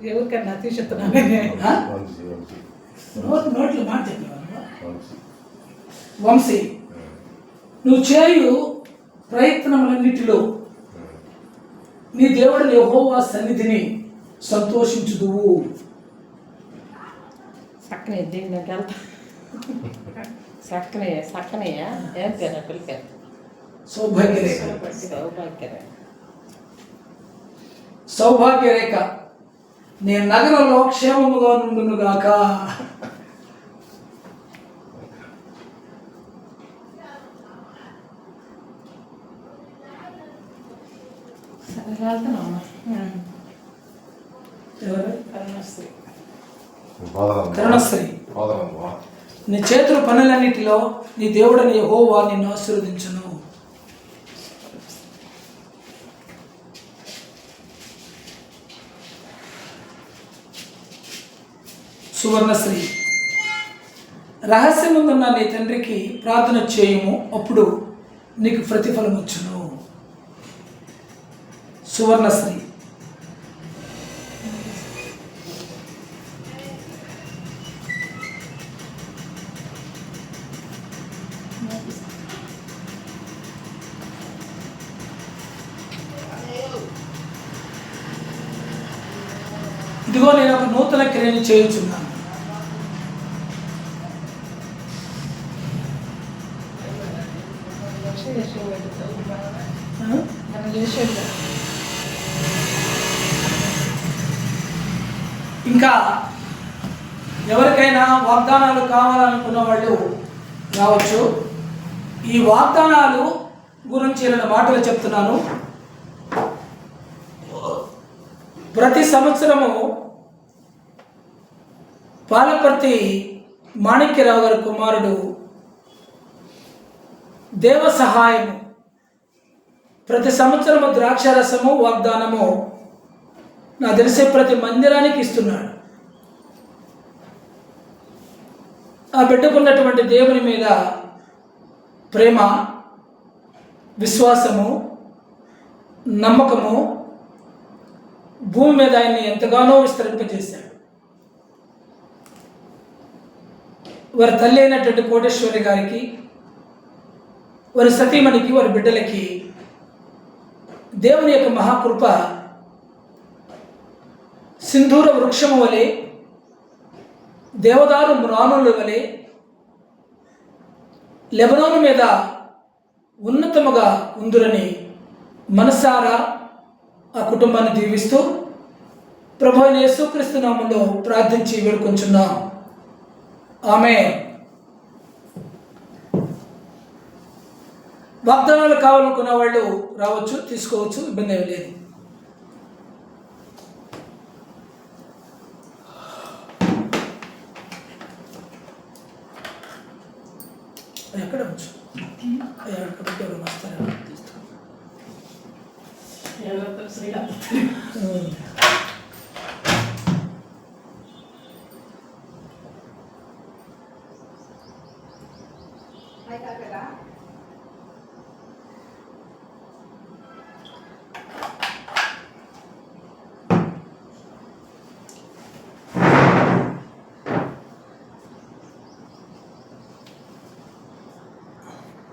ఎవరికన్నా తీసేస్తున్నానే. నోట్లో మాట చెప్పేవాళ్ళు. వంశీ, నువ్వు చేయు ప్రయత్నములన్నిటిలో నీ దేవుడిని యెహోవా సన్నిధిని సంతోషించుదువు. సక్కనే దీనికి వెళ్తా. సక్కనయ్యా ఏం పేరు పిల్లకి? సౌభాగ్యరేఖ. సౌభాగ్యరే. సౌభాగ్యరేఖ, నేను నగరంలో క్షేమముగా నుండునుగాక. వెళ్తున్నామా? ఎవరు? కరుణశ్రీ. కరుణశ్రీ, నీ చేతుల పనులన్నిటిలో నీ దేవుడని యెహోవా నిన్ను ఆశీర్వదించును. సువర్ణశ్రీ, రహస్యముందున్న నీ తండ్రికి ప్రార్థన చేయుము, అప్పుడు నీకు ప్రతిఫలం వచ్చును. సువర్ణశ్రీ, ఇదిగో నేను ఒక నూతన క్రియను చేయుచున్నాను. ఇంకా ఎవరికైనా వాగ్దానాలు కావాలనుకున్న వాళ్ళు రావచ్చు. ఈ వాగ్దానాలు గురించి రెండు మాటలు చెప్తున్నాను. ప్రతి సంవత్సరము పాలపర్తి మాణిక్యరావు గారి కుమారుడు దేవ సహాయము ప్రతి సంవత్సరము ద్రాక్షరసము వాగ్దానము నాకు తెలిసే ప్రతి మందిరానికి ఇస్తున్నాడు. ఆ బిడ్డకున్నటువంటి దేవుని మీద ప్రేమ, విశ్వాసము, నమ్మకము భూమి మీద ఆయన్ని ఎంతగానో విస్తరింపజేశాడు. వారి తల్లి అయినటువంటి కోటేశ్వరి గారికి, వారి సతీమణికి, వారి బిడ్డలకి దేవుని యొక్క మహాకృప సింధూర వృక్షము వలె, దేవదారు మ్రానుల వలె లెబనోను మీద ఉన్నతముగా ఉందురని మనసారా ఆ కుటుంబాన్ని దీవిస్తూ ప్రభు అయిన యేసుక్రీస్తు నామములో ప్రార్థించి వేడుకొంచున్నాం. ఆమేన్. వాగ్దానాలు కావాలనుకున్న వాళ్ళు రావచ్చు, తీసుకోవచ్చు, ఇబ్బంది ఏమీ లేదు. ఎక్కడ వచ్చు ఎక్కడ వస్తారా శ్రీరామ్